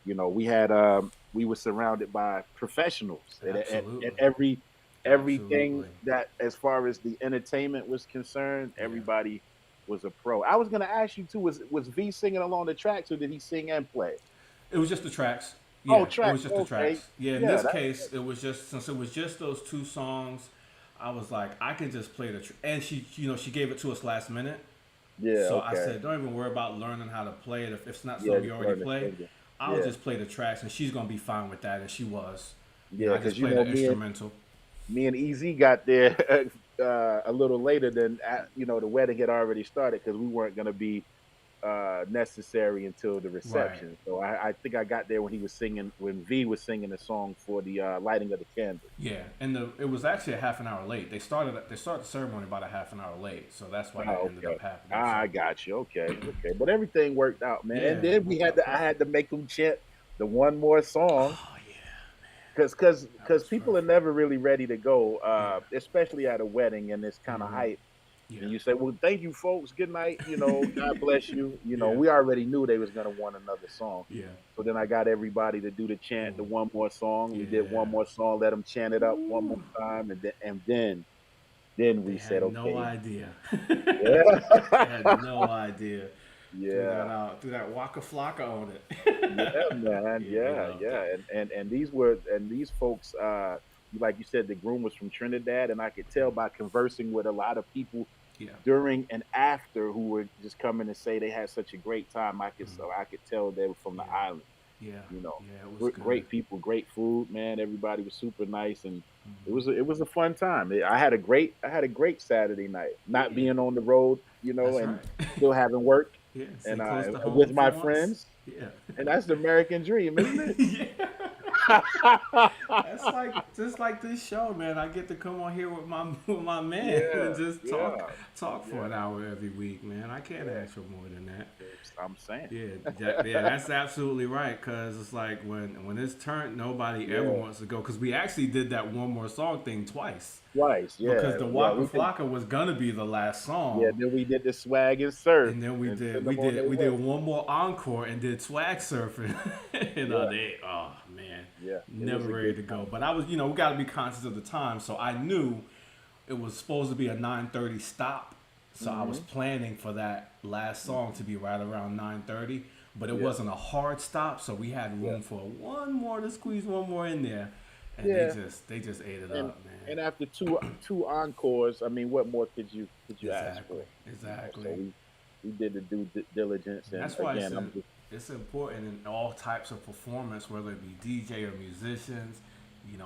you know, we were surrounded by professionals, and Absolutely. everything Absolutely. that, as far as the entertainment was concerned, Yeah. everybody was a pro. I was gonna ask you too. Was V singing along the tracks, or did he sing and play? It was just the tracks. Oh, Yeah, it was tracks. just the Okay. tracks. Yeah, in Yeah. this case, it was just since it was just those two songs, I was like, I can just play and she, she gave it to us last minute. Yeah. So I Okay. said, don't even worry about learning how to play it if it's not Yeah. something you Just already learn to play. sing it. I'll Yeah. just play the tracks, and she's gonna be fine with that, and she was. Yeah. I just Because you played know the me and instrumental. EZ got there a little later than the wedding had already started because we weren't gonna be necessary until the Right. reception. So I think I got there when V was singing the song for the lighting of the candle. Yeah, and it was actually a half an hour late. They started the ceremony about a half an hour late, so that's why that Oh, ended okay. up happening. I So, got you. Okay, okay. But everything worked out, man. And yeah, then worked out I had perfect. to make them chant the one more song Oh yeah, that because was people are perfect. never really ready to go, Yeah. especially at a wedding and this kind of Hmm. hype. Yeah. And you say, "Well, thank you, folks. Good night. God bless you." Yeah. We already knew they was gonna want another song. Yeah. So then I got everybody to do the chant, the Ooh. one more song. We did Yeah. one more song, let them chant it up one more Ooh. time, and then They we said, had no "Okay, idea. They had yeah, no idea. yeah." Threw that Waka Flocka on Yeah, it. man. Yeah, they Yeah, loved yeah. it. And these folks, like you said, the groom was from Trinidad, and I could tell by conversing with a lot of people Yeah. during and after who were just coming to say they had such a great time. Mhm. I could tell they were from the Yeah. island. Yeah. You know, Yeah. It was good. Great people, great food, man. Everybody was super nice, and it Hmm. was it was a fun time. I had a great Saturday night, not Yeah. being on the road, That's and right. still having work, Yeah. Stay and close to with home for my once. friends, Yeah. and that's the American dream, isn't it? Yeah. That's like just like this show, man. I get to come on here with my man and Yeah, just talk yeah, for yeah, an hour every week, man. I can't yeah. ask for more than that. I'm saying. Yeah, that's absolutely right. Cause it's like when it's turned, nobody ever Yeah, wants to go. Cause we actually did that one more song thing twice. twice. Because Yeah, the yeah. Waka Flocka was gonna be the last Yeah. song, Then we did the swag and surf and then and send them on their we did way. one more encore and did swag surfing. And Yeah, they oh man, yeah. It never was a ready good to go. time. But I was we got to be conscious of the time, so I knew it was supposed to be a 9:30 stop. So I was Hmm. planning for that last song to be right around 9:30, but it Yeah, wasn't a hard stop, so we had yeah, room for one more to squeeze one more in there, and yeah. they just ate it And up, man. and after two encores, I mean, what more could you ask for? Exactly, So exactly. we did the due diligence, and That's why again, I'm just it's important in all types of performance, whether it be DJ or musicians. You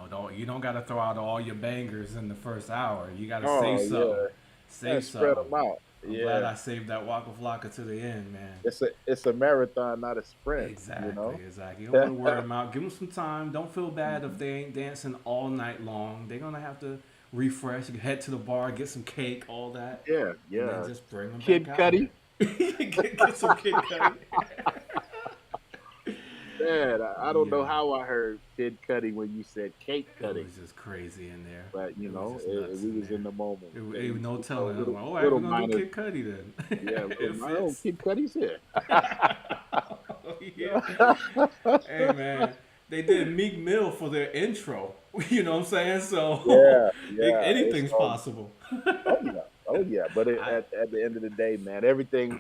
don't got to throw out all your bangers in the first hour. You got to say oh something. yeah, Say spread something. them out. I'm glad Yeah, I saved that Waka Flocka to the end, man. it's a marathon, not a sprint. Exactly, exactly. You don't want to wear them out. Give them some time. Don't feel bad if they ain't dancing all night long. They're gonna have to refresh, head to the bar, get some cake, all that, Yeah, and then yeah. just bring them back Kid out Cudi. here. Get some Kid Cudi. Man, I don't know Yeah, how I heard Kid Cudi when you said cake it cutting, was just crazy in there. but It was just nuts we in was in there. the moment. It was no telling. I was Little like, all right, little we're gonna do minor, Kid Cudi then. yeah, little It minor. Oh, fits. Kid Cudi's here. Yeah. Hey man, they did Meek Mill for their intro. You know what I'm saying? So Yeah, yeah. It's anything's possible. oh yeah, oh yeah. But I at the end of the day, man, everything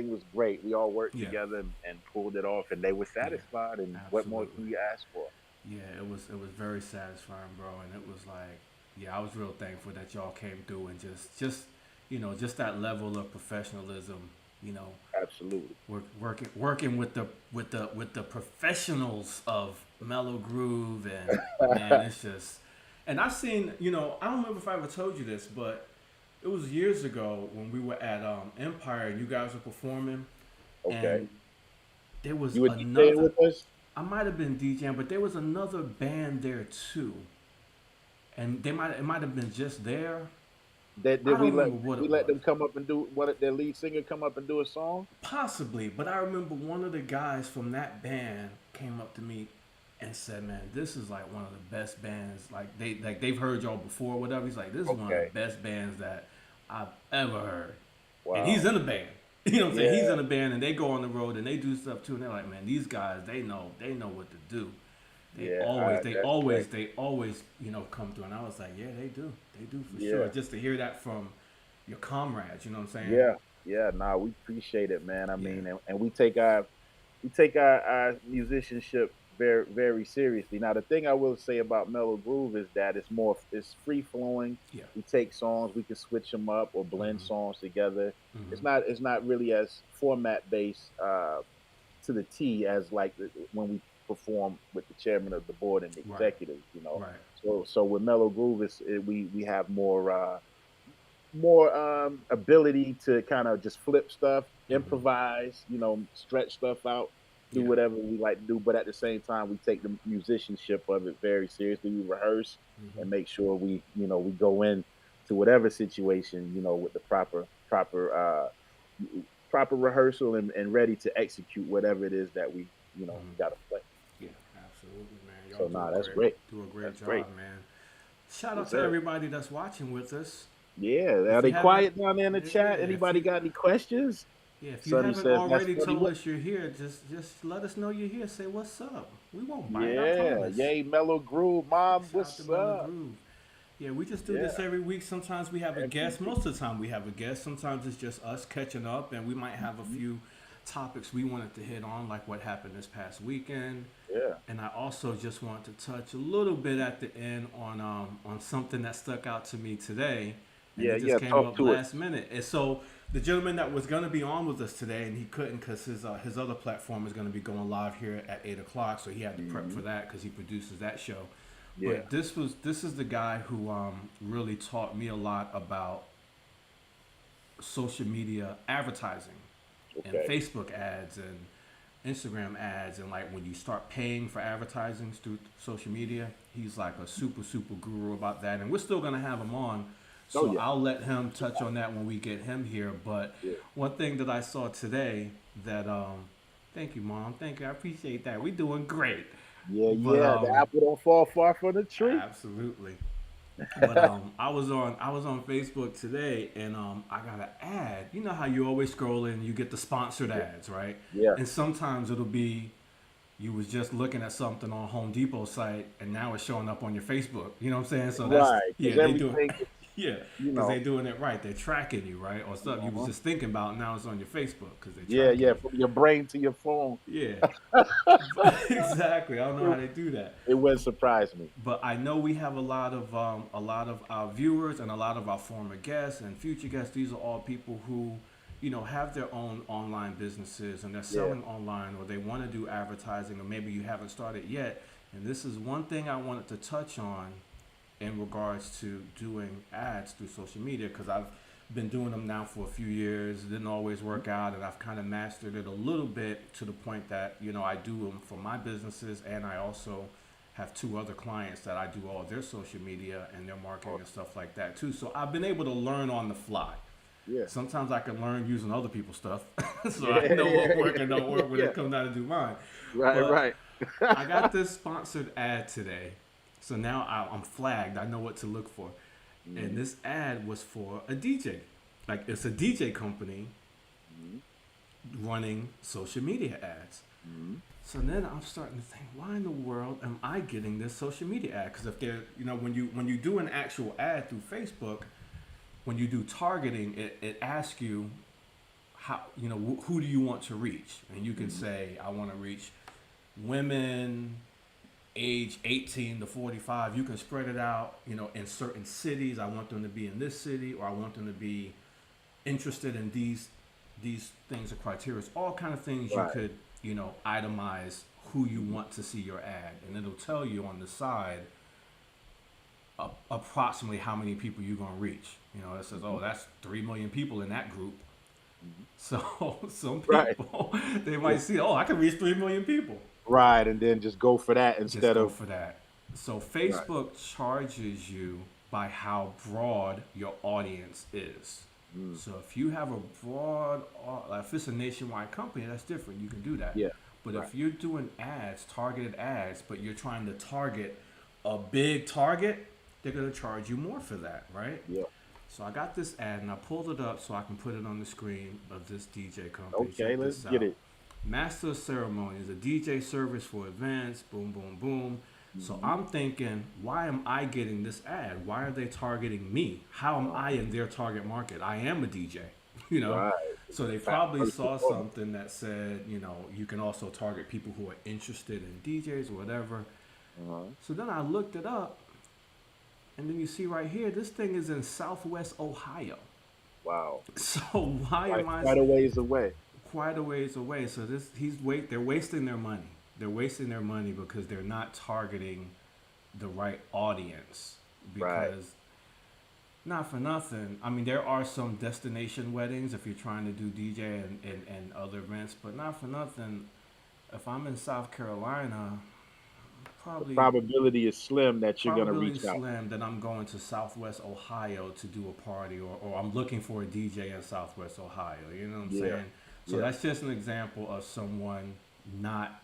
was great. We all worked Yeah, together and pulled it off, and they were yeah, satisfied. And what more absolutely. can you ask for? Yeah, it was very satisfying, bro, and it was like, yeah, I was real thankful that y'all came through and just that level of professionalism, you know, Absolutely. working with the professionals of Mellow Groove, and man, it's just, and I've seen, I don't remember if I ever told you this, but it was years ago when we were at Empire and you guys were performing, Okay. and there was You were DJing another. with us. I might have been DJing, but there was another band there too, and it might have been just there. That I did we don't let remember what we it let was. them come up and do what their lead singer come up and do a song? Possibly, but I remember one of the guys from that band came up to me and said, "Man, this is like one of the best bands. They've heard y'all before, or whatever." He's like, "This is one of the Okay. best bands that I've ever heard." And he's Wow. in a band. You know what I'm saying? He's Yeah. in a band, and they go on the road and they do stuff too. And they're like, "Man, these guys, they know what to do. Yeah. That's great. They always, come through." And I was like, "Yeah, they do for sure." Yeah. Just to hear that from your comrades, you know what I'm saying? Yeah. Yeah, nah, we appreciate it, man. I Yeah. mean, and we take our musicianship very very seriously. Now, the thing I will say about Mellow Groove is that it's free flowing. Yeah. We take songs, we can switch them up or blend Hmm. songs together. Hmm. It's not really as format based to the T as like when we perform with the chairman of the board and the Right. executives. Right. So with Mellow Groove, we have more ability to kind of just flip stuff, Hmm. improvise, stretch stuff out, do Yeah. whatever we like to do. But at the same time, we take the musicianship of it very seriously. We rehearse and Hmm. make sure we go in to whatever situation, with the proper rehearsal and ready to execute whatever it is that we Hmm. got to play. Yeah. Absolutely, man. Y'all So do nah, a that's great great. do a great That's great. job, man. Shout out Yes, to sir. everybody that's watching with us. Yeah, are If you they haven't, quiet down there in the yeah, chat? if Anybody you got any questions? Yeah, if you Sonny haven't says that's already funny. told us you're here, just let us know you're here. Say what's up. We won't bite, I Yeah, promise. yay, Mellow Groove, Mom, Shout out to what's Mellow up? Groove. Yeah, we just do Yeah, this every week. Sometimes we have a every guest. week. Most of the time we have a guest. Sometimes it's just us catching up, and we might have a Mhm. few topics we wanted to hit on, like what happened this past weekend. Yeah, And I also just want to touch a little bit at the end on something that stuck out to me today, and yeah, it just yeah. came Talk up to it. last minute. And so the gentleman that was going to be on with us today, and he couldn't because his other platform is going to be going live here at 8 o'clock, so he had to prep Hmm. for that because he produces that show. Yeah. But this is the guy who really taught me a lot about social media advertising and Okay. Facebook ads and Instagram ads, and like when you start paying for advertising through social media, he's like a super guru about that. And we're still gonna have him on, Oh so yeah. I'll let him touch on that when we get him here. But Yeah. one thing that I saw today that thank you, mom, thank you, I appreciate that. We're doing great, Yeah. but Yeah. The apple don't fall far from the tree. absolutely. But I was on Facebook today, and I got an ad. You know how you always scroll and you get the sponsored Yeah. ads, right? Yeah. And sometimes it'll be you was just looking at something on Home Depot site, and now it's showing up on your Facebook. You know what I'm saying? So that's Right. yeah, Because they do it. everything, Yeah, you because they're know. doing it right. They're tracking you, right? Or something you was Uh-huh. just thinking about. Now it's on your Facebook because they're Yeah. tracking Yeah. you. From your brain to your phone. Yeah, exactly. I don't know It, how they do that. it wouldn't surprise me. But I know we have a lot of our viewers and a lot of our former guests and future guests. These are all people who, have their own online businesses and they're Yeah. selling online, or they want to do advertising, or maybe you haven't started yet. And this is one thing I wanted to touch on in regards to doing ads through social media, because I've been doing them now for a few years. It didn't always work out, and I've kind of mastered it a little bit to the point that I do them for my businesses, and I also have two other clients that I do all their social media and their marketing Oh, and stuff like that too. So I've been able to learn on the fly. yeah. Sometimes I can learn using other people's stuff, so I Yeah. know what work and don't Yeah. work when Yeah. it comes down to do mine. Right. But Right. I got this sponsored ad today, so now I'm flagged. I know what to look for, and Mhm. this ad was for a DJ. Like it's a DJ company Mhm. running social media ads. Mhm. So then I'm starting to think, why in the world am I getting this social media ad? Because if they're, when you do an actual ad through Facebook, when you do targeting, it asks you how, who do you want to reach, and you can Mhm. say, I want to reach women age 18 to 45. You can spread it out, in certain cities. I want them to be in this city, or I want them to be interested in these things or criteria. It's all kind of things you Right. could, itemize who you want to see your ad, and it'll tell you on the side approximately how many people you're gonna reach. It says, oh, Mhm. that's 3 million people in that group. Mhm. So some Right. people they might see, oh, I can reach 3 million people. Right. And then just go for that Just instead go of for that. So right. Facebook charges you by how broad your audience is. Mm. So if you have a broad, like if it's a nationwide company, that's different. You can do that. Yeah. But Right. if you're doing ads, targeted ads, but you're trying to target a big target, they're gonna charge you more for that, right? Yeah. So I got this ad and I pulled it up so I can put it on the screen of this DJ company. Okay. Check Let's this get out. it. Master of Ceremonies, a DJ service for events, boom, boom, boom. So Mhm. I'm thinking, why am I getting this ad? Why are they targeting me? How am I in their target market? I am a DJ, you know? Right. So they probably saw something that said, you know, you can also target people who are interested in DJs or whatever. So then I looked it up, and then you see right here, this thing is in Southwest Ohio. Wow. So why am I Quite a ways away. quite a ways away? So they're wasting their money. They're wasting their money because they're not targeting the right audience. Right. Because not for nothing. I mean, there are some destination weddings if you're trying to do DJ and other events, but not for nothing. If I'm in South Carolina, The probably probability is slim that you're gonna probability reach out. slim that I'm going to Southwest Ohio to do a party, or I'm looking for a DJ in Southwest Ohio. You know what I'm Yeah. saying? So Yeah. that's just an example of someone not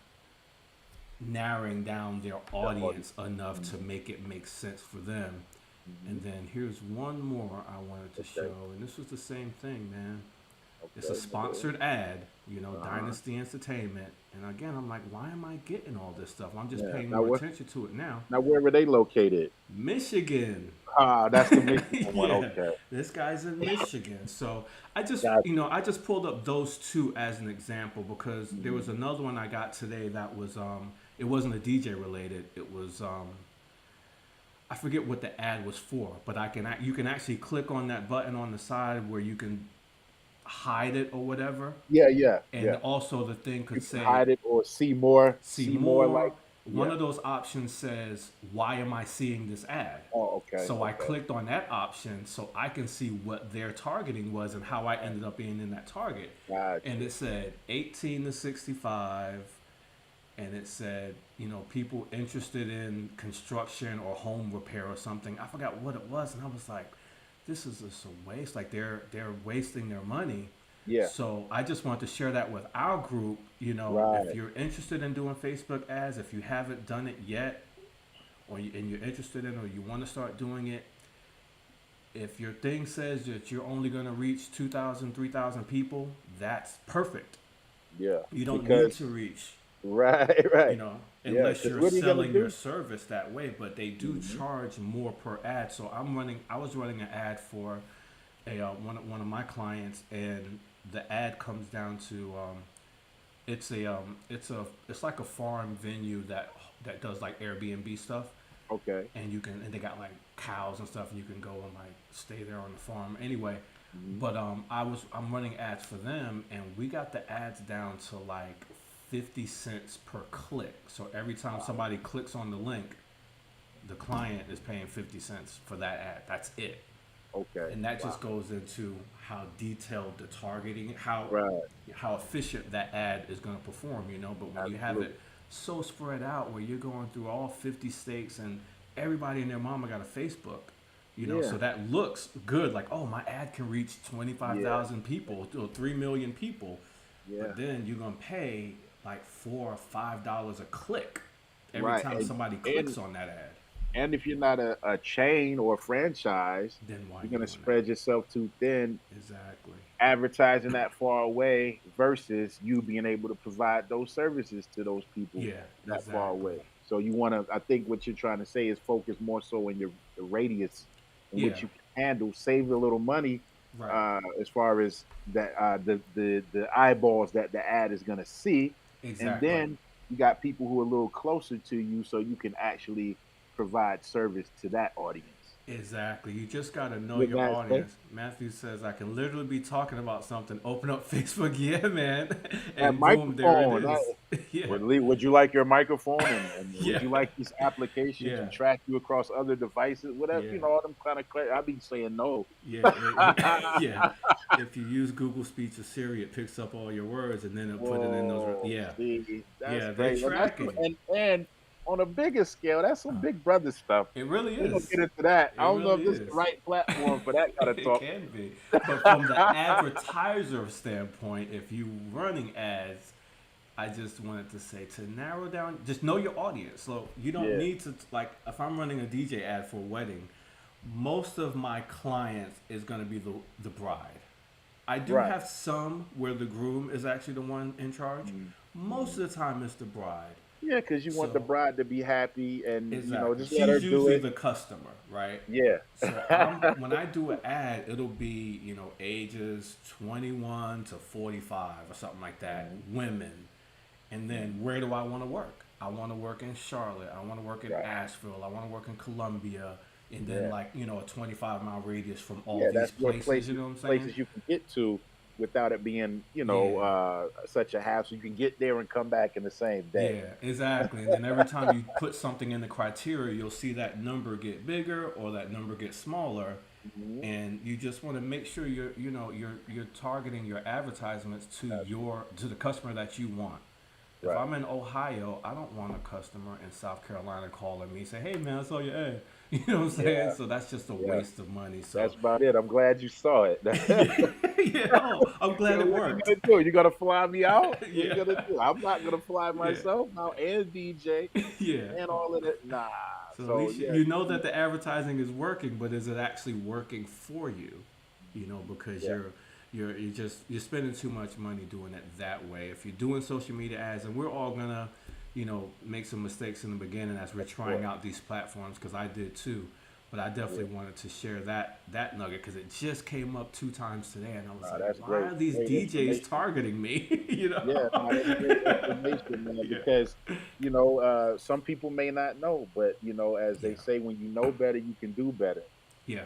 narrowing down their audience enough to make it make sense for them. And then here's one more I wanted to show, and this was the same thing, man. It's a sponsored ad, you know, Dynasty Entertainment. And again, I'm like, why am I getting all this stuff? I'm just Yeah. paying Now more what- attention to it now. Now, where were they located? Michigan. Ah, that's the Michigan one. Yeah, Okay. this guy's in Michigan. So I just, Gotcha. you know, I just pulled up those two as an example because there was another one I got today that was, it wasn't a DJ related. It was, I forget what the ad was for, but you can actually click on that button on the side where you can hide it or whatever. Yeah, yeah, And yeah. also the thing could say, Hide it or see more. see more. like. One yeah. of those options says, why am I seeing this ad? Oh, okay. So I okay. clicked on that option so I can see what their targeting was and how I ended up being in that target. Gotcha. And it said 18 to 65, and it said, you know, people interested in construction or home repair or something. I forgot what it was, and I was like, this is just a waste. Like they're wasting their money. Yeah. So I just want to share that with our group. You know, Right. if you're interested in doing Facebook ads, if you haven't done it yet, and you're interested in, or you want to start doing it, if your thing says that you're only going to reach 2,000, 3,000 people, that's perfect. Yeah. You don't need Because- to reach, Right, right. you know, Yeah, unless 'cause you're what are you gonna selling do? your service that way. But they do charge more per ad. So I was running an ad for one of my clients, and the ad comes down to it's like a farm venue that does like Airbnb stuff. Okay. And they got like cows and stuff, and you can go and like stay there on the farm anyway. But I'm running ads for them, and we got the ads down to like 50 cents per click. So every time somebody clicks on the link, the client is paying 50 cents for that ad. That's it. Okay. And that just goes into how detailed the targeting, how efficient that ad is going to perform, you know. But when you have it so spread out where you're going through all 50 states and everybody and their mama got a Facebook, you know, Yeah. so that looks good. Like, oh, my ad can reach 25,000 people or 3 million people. Yeah. But then you're going to pay like $4 or $5 a click every Right, time and- somebody clicks on that ad. And if you're not a chain or a franchise, Then why you're you gonna doing spread yourself too thin, that? Exactly. advertising that far away versus you being able to provide those services to those people Yeah, that far exactly. away. So you want to, I think what you're trying to say is focus more so in the radius in which Yeah. you can handle, save a little money Right. as far as that the eyeballs that the ad is going to see. Exactly. And then you got people who are a little closer to you so you can actually provide service to that audience. Exactly. You just got to know With your that audience. Matthew says, I can literally be talking about something, open up Facebook, yeah, man. That And boom, there microphone, it is. Yeah. Would you like your microphone and Yeah. would you like this application Yeah. to track you across other devices? Whatever, Yeah. you know, all them kind of I'll be saying no. Yeah, yeah. If you use Google Speech or Siri, it picks up all your words and then it'll put it in those. Whoa, Yeah. see, that's Yeah, they're great. And that's- tracking. And on a bigger scale, that's some big brother stuff. It really We don't is. get into that. It I don't know if really this is is. the right platform for that kind of It talk. can be. But from the advertiser standpoint, if you running ads, I just wanted to say to narrow down, just know your audience. So you don't Yeah. need to, like, if I'm running a DJ ad for a wedding, most of my clients is going to be the bride. I do Right. have some where the groom is actually the one in charge. Most of the time it's the bride. Yeah, because you want the So bride to be happy, and exactly, just let her she's do usually it. the customer, right? Yeah. So when I do an ad, it'll be ages 21 to 45 or something like that, Mhm. women, and then where do I want to work? I want to work in Charlotte. I want to work in Right. Asheville. I want to work in Columbia, and then Yeah. like a 25-mile radius from all Yeah, these that's what places. You know what I'm saying? places you can get to without it being, Yeah. such a hassle. You can get there and come back in the same day. Yeah, exactly. And then every time you put something in the criteria, you'll see that number get bigger or that number get smaller. Mhm. And you just want to make sure you're targeting your advertisements to the customer that you want. If Right. I'm in Ohio, I don't want a customer in South Carolina calling me say, "Hey man, I saw your ad." You know what I'm saying? Yeah. So that's just a Yeah. waste of money. So That's about it. I'm glad you saw it. yeah, yeah. Oh, I'm glad it What you worked. gonna do? You gonna fly me out? What you Yeah, gonna do? I'm not gonna fly yeah, myself out and DJ yeah. and all of that. Nah. So at So least yeah, you know that the advertising is working, but is it actually working for you? Because yeah, you're spending too much money doing it that way. If you're doing social media ads, and we're all gonna, make some mistakes in the beginning as we're of trying course. out these platforms, because I did too. But I Yeah. definitely wanted to share that nugget because it just came up 2 times today, and I was Nah, like, that's why great. are these Great DJs information. targeting me? Yeah, no, that's great information, man. Yeah, Because some people may not know, but as they yeah, say, when you know better, you can do better. yeah,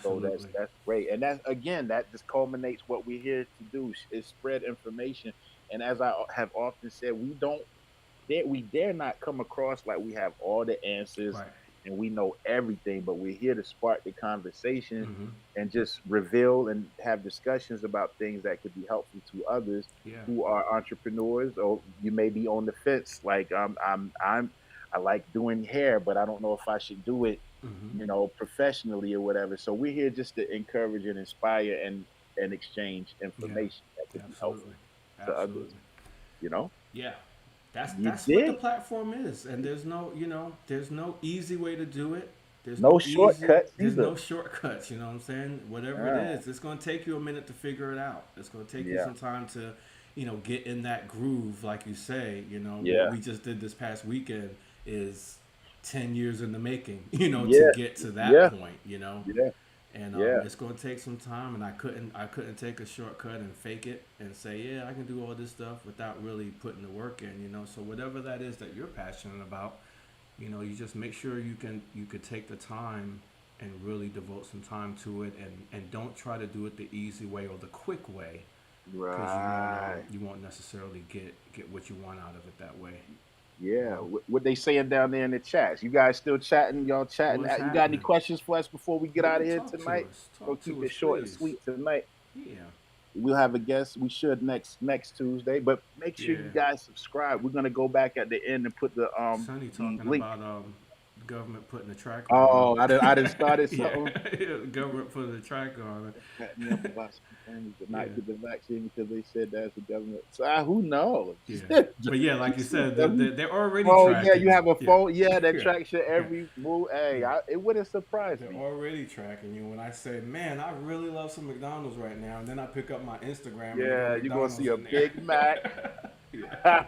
So that's absolutely. that's great, and that's again that just culminates what we're here to do is spread information. And as I have often said, we dare not come across like we have all the answers Right. and we know everything, but we're here to spark the conversation Mm-hmm. and just reveal and have discussions about things that could be helpful to others Yeah. who are entrepreneurs, or you may be on the fence. Like I like doing hair, but I don't know if I should do it, Mm-hmm. professionally or whatever. So we're here just to encourage and inspire and exchange Yeah. information that could be helpful Absolutely. to others. Absolutely. You know, Yeah. That's you that's what the dig? platform is. And there's no easy way to do it. No shortcuts There's either. no shortcuts, you know what I'm saying? Whatever it Yeah, is, it's going to take you a minute to figure it out. It's going to take you yeah, some time to, get in that groove like you say, what yeah, we just did this past weekend is 10 years in the making, to yeah, get to that yeah, point. yeah, And yeah. it's going to take some time, and I couldn't take a shortcut and fake it and say, yeah, I can do all this stuff without really putting the work in. So whatever that is that you're passionate about, you just make sure you could take the time and really devote some time to it, and don't try to do it the easy way or the quick way, because Right. you won't necessarily get what you want out of it that way. Yeah. Um, What they saying down there in the chats? You guys still chatting? Y'all chatting? what's You got any happening? questions for us before we get out Yeah, of here talk to tonight? us. We'll Talk keep to it us, short and please. sweet tonight. Yeah, We'll have a guest. We should next Tuesday, but make sure you yeah. guys subscribe. We're gonna go back at the end and put Sonny the talking link. about the government putting the tracker on. Oh, I didn't started Yeah, something. yeah, the government putting the tracker on. Pat me up about some families did Yeah, not get the vaccine because they said that's the government. So who knows? yeah. But yeah, like you Just said, that we they're already Oh yeah, you tracking. have a Yeah, phone. Yeah, that yeah, tracks your yeah, every move. Hey, yeah. it wouldn't surprise They're me. already tracking you. When I say, man, I really love some McDonald's right now, and then I pick up my Instagram and there's no Yeah, you're gonna see McDonald's a in there. Big Mac. Yeah.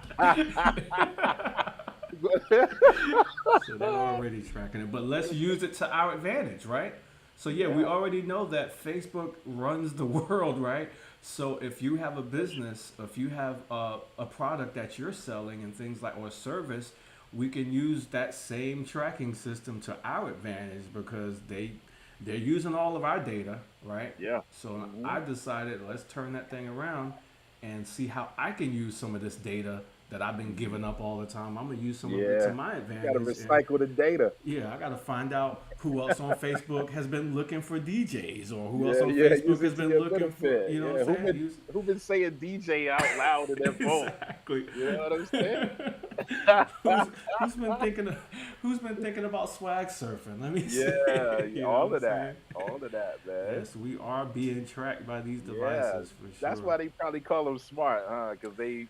So they're already tracking it. But let's use it to our advantage, right? So yeah, we Yeah, already know that Facebook runs the world, right? So if you have a business, if you have a product that you're selling and things like or a service, we can use that same tracking system to our advantage because they're using all of our data, right? yeah. So Hmm. I decided let's turn that thing around and see how I can use some of this data that I've been giving up all the time. I'm gonna use some of it to Yeah, my you gotta advantage, and recycle the data. yeah, I gotta find out who else on Facebook has been looking for DJs, or who else Yeah, on yeah. Facebook Use has it to been your looking for, benefit. you know Yeah, what I'm saying? Use who been saying DJ out loud in their phone? exactly. You know what I'm saying? who's who's been thinking who's been thinking about swag surfing? Let me see. Yeah, You know all what of I'm saying? that, man. Yes, we are being tracked by these Yeah, devices for that's sure. why they probably call them smart, huh? Because They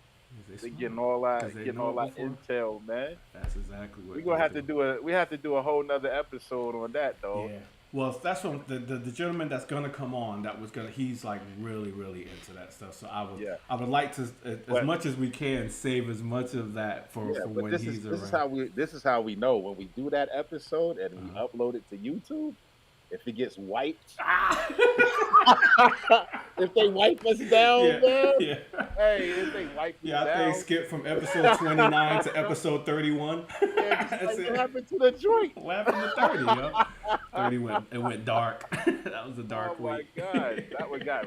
they smart because they getting know all it our before. intel, man. That's exactly We what gonna they have to do. we have to do a whole nother episode on that though. Yeah, Well, that's what the gentleman that's gonna come on. He's like really into that stuff. So Yeah. I would like to as But- much as we can save as much of that for Yeah, but when this he's is around. this is how we know when we do that episode and we upload it to YouTube. If it gets wiped, if they wipe us down, Yeah, man. yeah. Hey, if they wipe us Yeah, I down, think skip from episode 29 to episode 31. yeah, That's just like it. what happened to the joint? What happened to 30? Yo? 30 went dark. That was a dark Oh my week. God, that one got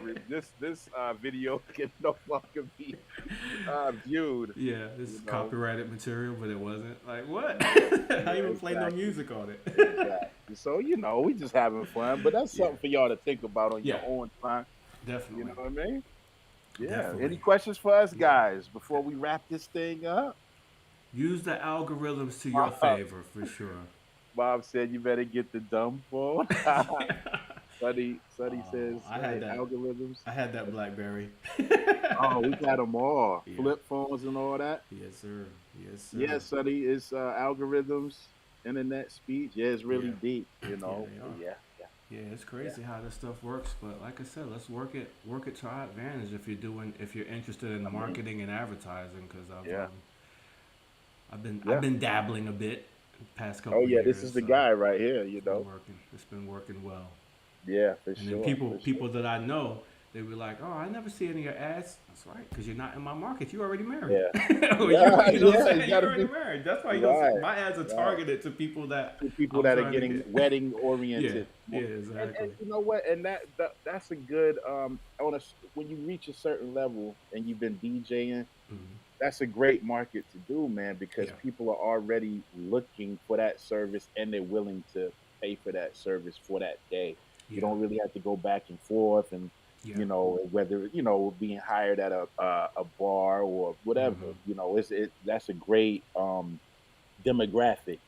this video can no longer be viewed. Yeah, this is You know. copyrighted material, but it wasn't. Like what? I even played no exactly. music on it. Exactly. So we just having fun, but that's something for y'all to think about on your Yeah. own time. Definitely. You know what I mean? Yeah. Definitely. Any questions for us guys before we wrap this thing up? Use the algorithms to your favor for sure. Bob said you better get the dumb phone. Sonny says I had that. algorithms. I had that BlackBerry. Oh, we got them all. Yeah. Flip phones and all that. Yes, sir. Yes, sir. Yeah, Sonny, it's algorithms, internet speech. Yeah, it's really Yeah. deep, you know. they are. Yeah. Yeah, it's crazy how this stuff works, but like I said, let's work it to our advantage if you're interested in marketing and advertising. Because I've been dabbling a bit the past couple. Oh yeah, years, this is the guy right here. You know. It's been working well. Yeah, for And sure. then people that I know, they were like, "Oh, I never see any of your ads." That's right, because you're not in my market. You already married. Yeah. you Yeah, know what I'm you saying? You gotta already be- married. That's why Right, my ads are targeted to people that People I'm that are trying to getting get. wedding oriented. Yeah, exactly. And you know what? And that's a good when you reach a certain level and you've been DJing, Mhm. that's a great market to do, man, because Yeah. people are already looking for that service and they're willing to pay for that service for that day. You Yeah. don't really have to go back and forth and Yeah. you know whether being hired at a bar or whatever. Mhm. You know, that's a great demographic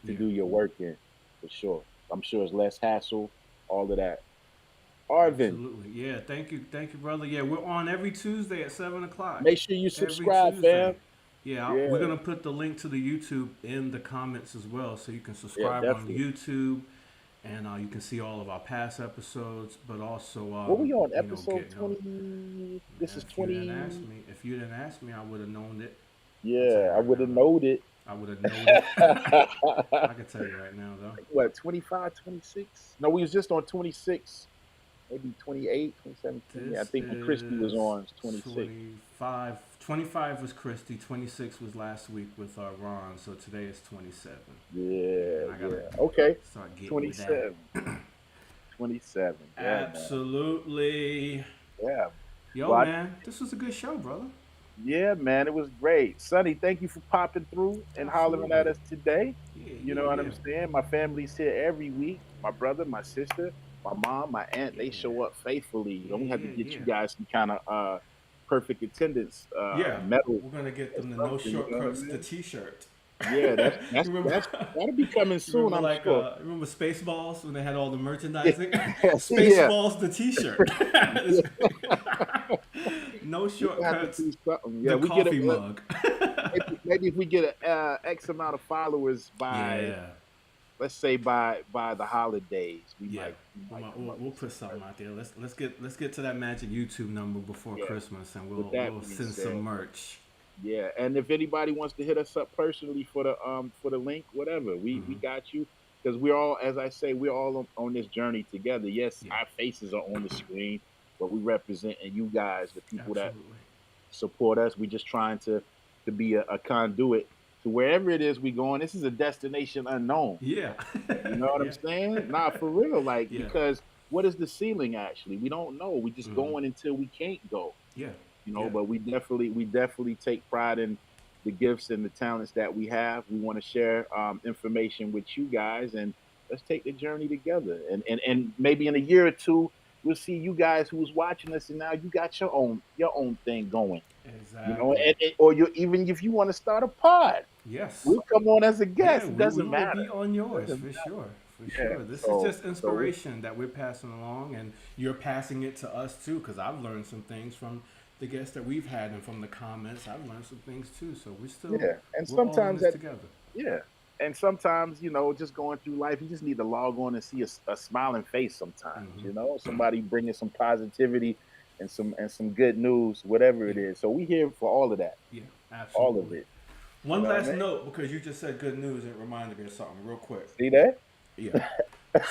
to Yeah. do your work in for sure. I'm sure it's less hassle, all of that. Arvin, Absolutely. Yeah. Thank you, brother. Yeah, we're on every Tuesday at 7 o'clock. make sure you Every subscribe, Tuesday. fam. Yeah, Yeah. we're gonna put the link to the YouTube in the comments as well, so you can subscribe on definitely. YouTube, and you can see all of our past episodes. But also, What we on you know, episode get notes. 20? This is If you 20. didn't ask me, I would have known it. Yeah, I would have known it. I would have known it. I can tell you right now, though. What, 25, 26? No, we was just on 26, maybe 28, 2017. Yeah, I think when Christy was on, it's 26. 25 was Christy. 26 was last week with Ron. So today is 27. Yeah, I gotta yeah. Okay, Start getting with that. 27. 27. Yeah, man. Absolutely. Yeah. Yo, Well, man, this was a good show, brother. Yeah, man, it was great. Sonny, thank you for popping through and hollering at us today. Yeah, You know what I'm saying? My family's here every week. My brother, my sister, my mom, my aunt, they show up faithfully. Don't have to get you guys some kind of perfect attendance medal. We're gonna get them the or no something, you know what I shortcuts, mean? the T-shirt. Yeah, that's Remember- that'll be coming soon. Remember, I'm like, sure. remember Spaceballs when they had all the merchandising? Yeah. Spaceballs, the T-shirt. No We have to shortcuts. do something. Yeah, The we get coffee a mug. maybe if we get a X amount of followers by, Yeah, let's say by the holidays, we yeah. might We'll put something out there. Let's get to that magic YouTube number before Yeah. Christmas, and With that we'll being send said, some merch. Yeah, and if anybody wants to hit us up personally for the link, whatever, we got you, because we're all, as I say, we're all on this journey together. Yes, Yeah. our faces are on the screen, but we representing you guys, the people that Absolutely. support us. We just trying to be a conduit to wherever it is we going. This is a destination unknown. Yeah. You know what I'm saying? Nah, for real, like Yeah. because what is the ceiling actually? We don't know. We just going until we can't go. Yeah. You know, Yeah. but we definitely take pride in the gifts and the talents that we have. We want to share information with you guys, and let's take the journey together. And maybe in a year or two, we'll see you guys who was watching us, and now you got your own thing going. Exactly. You know, or you even if you want to start a pod, Yes. we'll come on as a guest. Yeah, It doesn't we matter. will be on yours Doesn't for sure. For Yeah, sure. This so- is just inspiration that we're passing along, and you're passing it to us too. Because I've learned some things from the guests that we've had, and from the comments, I've learned some things too. So we're still Yeah, and we're all in sometimes this that together. yeah, and sometimes, just going through life, you just need to log on and see a smiling face sometimes, somebody bringing some positivity and some good news, whatever it Yeah, is. So we here for all of that, yeah, all of absolutely. it. You One know what I last mean? note, because you just said good news, it reminded me of something real quick. See that? Yeah.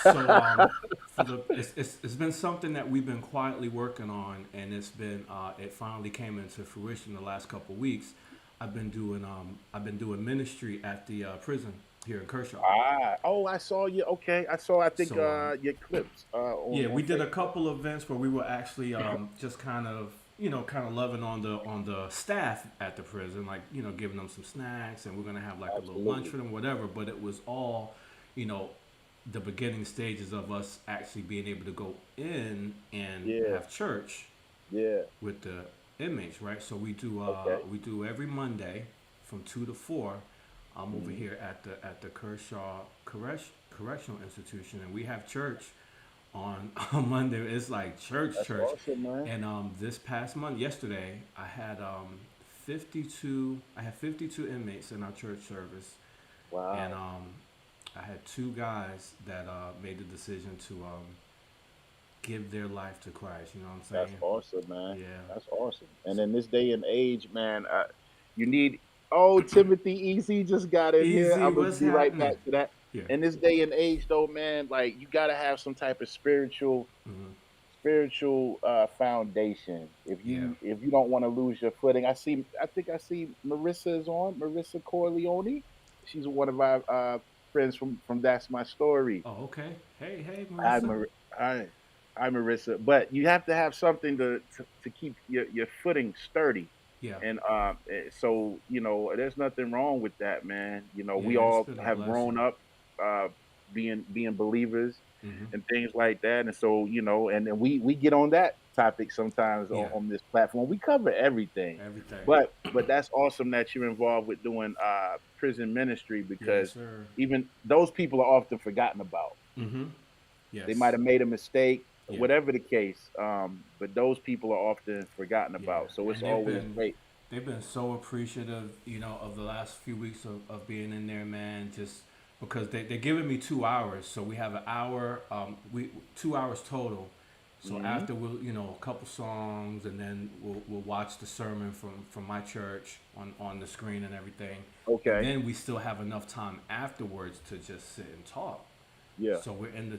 So for the it's been something that we've been quietly working on, and it finally came into fruition the last couple weeks. I've been doing ministry at the prison here in Kershaw. Oh, I saw you. Okay, I saw. I think So your clips yeah, on we did a Facebook. couple events where we were actually just kind of loving on the staff at the prison, like giving them some snacks, and we're gonna have like a little lunch Absolutely. for them, whatever. But it was all, you know, the beginning stages of us actually being able to go in and Yeah, have church yeah. with the inmates, right? So Okay. we do every Monday from 2 to 4. I'm over Hmm. here at the Kershaw Correctional Institution, and we have church on on Monday. It's like church, That's church. awesome, man. And this past month, yesterday, I had 52. I had 52 inmates in our church service, and Wow, I had two guys that made the decision to give their life to Christ. You know what I'm that's saying? awesome, man. Yeah. That's awesome. And in this day and age, man, you need. Oh, Timothy Easy just got in here. Easy, I'm gonna what's be right happening? back to that. Yeah. In this day and age, though, man, like you gotta have some type of Hmm. spiritual foundation. If Yeah. you don't want to lose your footing, I think I see Marissa is on. Marissa Corleone. She's one of our friends from That's My Story. Oh, okay. Hey, Hi, Marissa. Hi, hi, Marissa. But you have to have something to keep your footing sturdy. Yeah. And so there's nothing wrong with that, man. Yeah, We it's all been a have grown blessing. up uh, being believers Hmm. and things like that. And so and we get on that topic sometimes Yeah. on this platform. We cover everything, Everything. but that's awesome that you're involved with doing prison ministry Yes, because sir. even those people are often forgotten about. Hmm. They might Yes. have made a mistake, Yeah. whatever the case. But those people are often forgotten Yeah. about. So it's And they've always been great. they've been so appreciative, of the last few weeks of being in there, man. Just because they're giving me 2 hours, so we have an hour, we 2 hours total. So Hmm. after we'll, a couple songs, and then we'll watch the sermon from my church on the screen and everything, and Okay. then we still have enough time afterwards to just sit and talk. Yeah. So we're in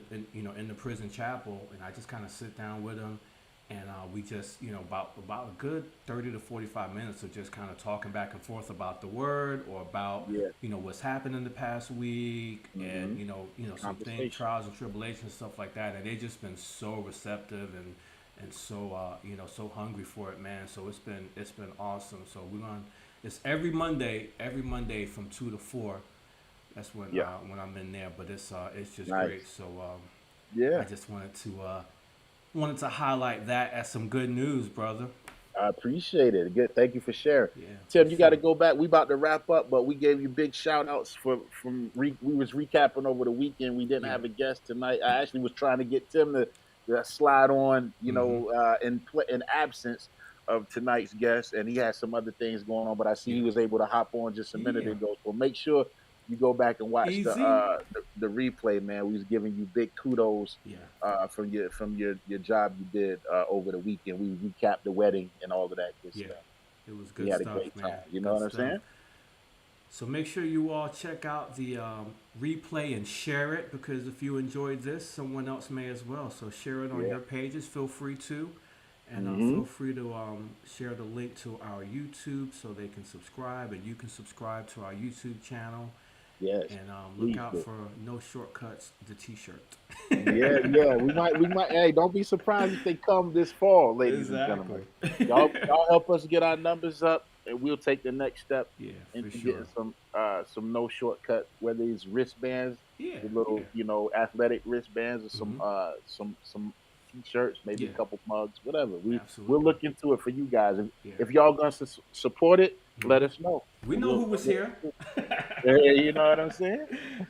the prison chapel, and I just kind of sit down with them, and we just about a good 30 to 45 minutes of just kind of talking back and forth about the word, or about Yeah. what's happened in the past week, and Hmm. some things, Conversation. trials and tribulations, stuff like that, and they just been so receptive, and so so hungry for it, man. So it's been awesome. So it's every Monday from 2 to 4. That's Yeah. when I'm in there, but it's just great. Nice. So I Yeah. just wanted to highlight that as some good news, brother. I appreciate it. Good. Thank you for sharing. Yeah, for Tim, you got to sure. go back. We about to wrap up, but we gave you big shout outs we was recapping over the weekend. We didn't Yeah. have a guest tonight. I actually was trying to get Tim to slide on, Hmm. in absence of tonight's guest, and he had some other things going on. But I see Yeah. he was able to hop on just a minute Yeah. ago. So make sure you go back and watch Easy. the replay, man. We was giving you big kudos Yeah. from your job you did over the weekend. We recapped the wedding and all of that good Yeah. stuff. It was We good had a stuff, great man. time. You know Good what I'm stuff. saying? So make sure you all check out the replay and share it, because if you enjoyed this, someone else may as well. So share it on Yeah. your pages. Feel free to. And Hmm. feel free to share the link to our YouTube so they can subscribe, and you can subscribe to our YouTube channel. Yes. And look Please out do. for No Shortcuts, the T-shirt. Yeah, yeah. We might. Hey, don't be surprised if they come this fall, ladies and gentlemen. Exactly. Y'all help us get our numbers up, and we'll take the next step Yeah, for into sure. getting some no shortcut, whether it's wristbands, Yeah, the yeah, little athletic wristbands, or hmm some t-shirts, maybe a yeah, couple mugs, whatever. We'll absolutely. look into it for you guys. Yeah. If y'all gonna support it, let hmm us know, We and know we'll. who was here. You know what I'm saying?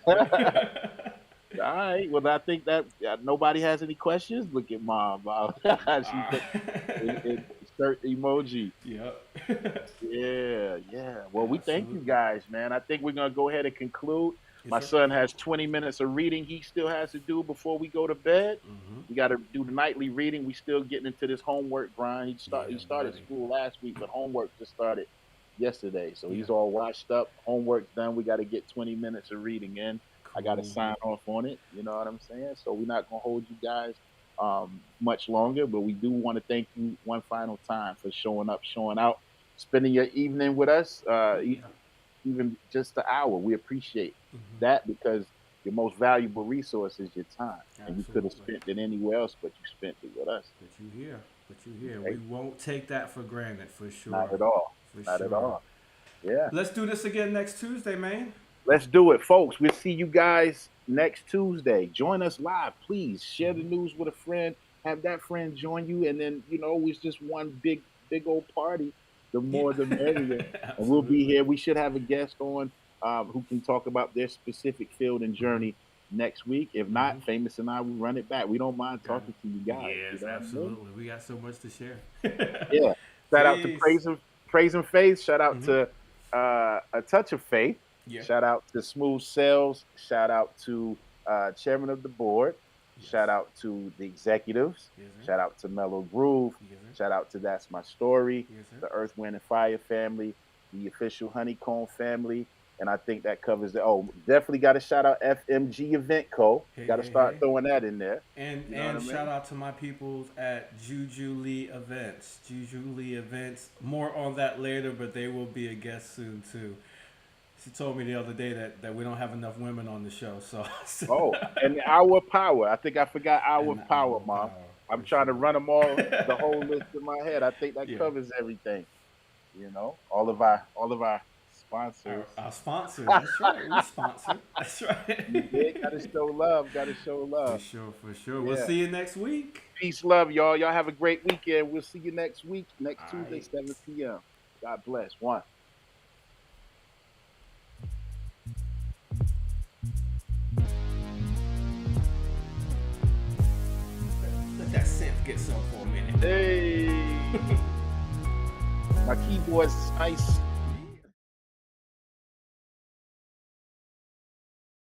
All right. Well, I think that nobody has any questions. Look at mom. She put shirt emoji. Yep. Yeah, yeah. Well, we thank you Absolutely. guys, man. I think we're gonna go ahead and conclude. My sir. son has 20 minutes of reading he still has to do before we go to bed. Mm-hmm. We got to do the nightly reading. We still getting into this homework grind. He Yeah, started buddy. school last week, but homework just started yesterday. So he's Yeah. all washed up. Homework's done. We got to get 20 minutes of reading in. I got to Cool. sign off on it. You know what I'm saying? So we're not gonna hold you guys much longer, but we do want to thank you one final time for showing up, showing out, spending your evening with us. Yeah. Even just an hour. We appreciate Mhm. that because your most valuable resource is your time. And you could have Absolutely. spent it anywhere else, but you spent it with us. But you here. But you here. Okay. We won't take that for granted, for sure. Not at all. For Not sure. at all. Yeah. Let's do this again next Tuesday, man. Let's do it, folks. We'll see you guys next Tuesday. Join us live, please. Share the news with a friend. Have that friend join you. And then, it's just one big old party. The more the merrier. And we'll be here. We should have a guest on who can talk about their specific field and journey next week. If not, Famous and I will run it back. We don't mind talking to you guys. Yes, you know what I mean? absolutely. We got so much to share. Yeah. Shout out to Peace. Praise and Faith. Shout out to A Touch of Faith. Yeah. Shout out to Smooth Sales. Shout out to Chairman of the Board. Yes. Shout out to the executives. Yes, sir. Shout out to Mellow Groove. Yes, sir. Shout out to That's My Story. Yes, sir. The Earth, Wind, and Fire family. The official Honeycomb family. And I think that covers it. Oh, definitely got to shout out FMG Event Co. Hey, Got to hey, start hey. throwing that in there. And You know what I mean? shout out to my peoples at Juju Lee Events. Juju Lee Events. More on that later, but they will be a guest soon too. She told me the other day that we don't have enough women on the show. So Oh, and Hour of Power. I think I forgot Hour And of Power, Hour of Mom. Power, I'm for trying to sure. run them all, the whole list in my head. I think that Yeah. covers everything. All of our sponsors. Our sponsor. That's right. We sponsor. That's right. You did. Gotta show love. Gotta show For love. sure. For sure. We'll Yeah. see you next week. Peace, love, y'all. Y'all have a great weekend. We'll see you next week, next All Tuesday, right. 7 p.m. God bless. One. Let that synth get some for a minute. Hey. My keyboard's nice.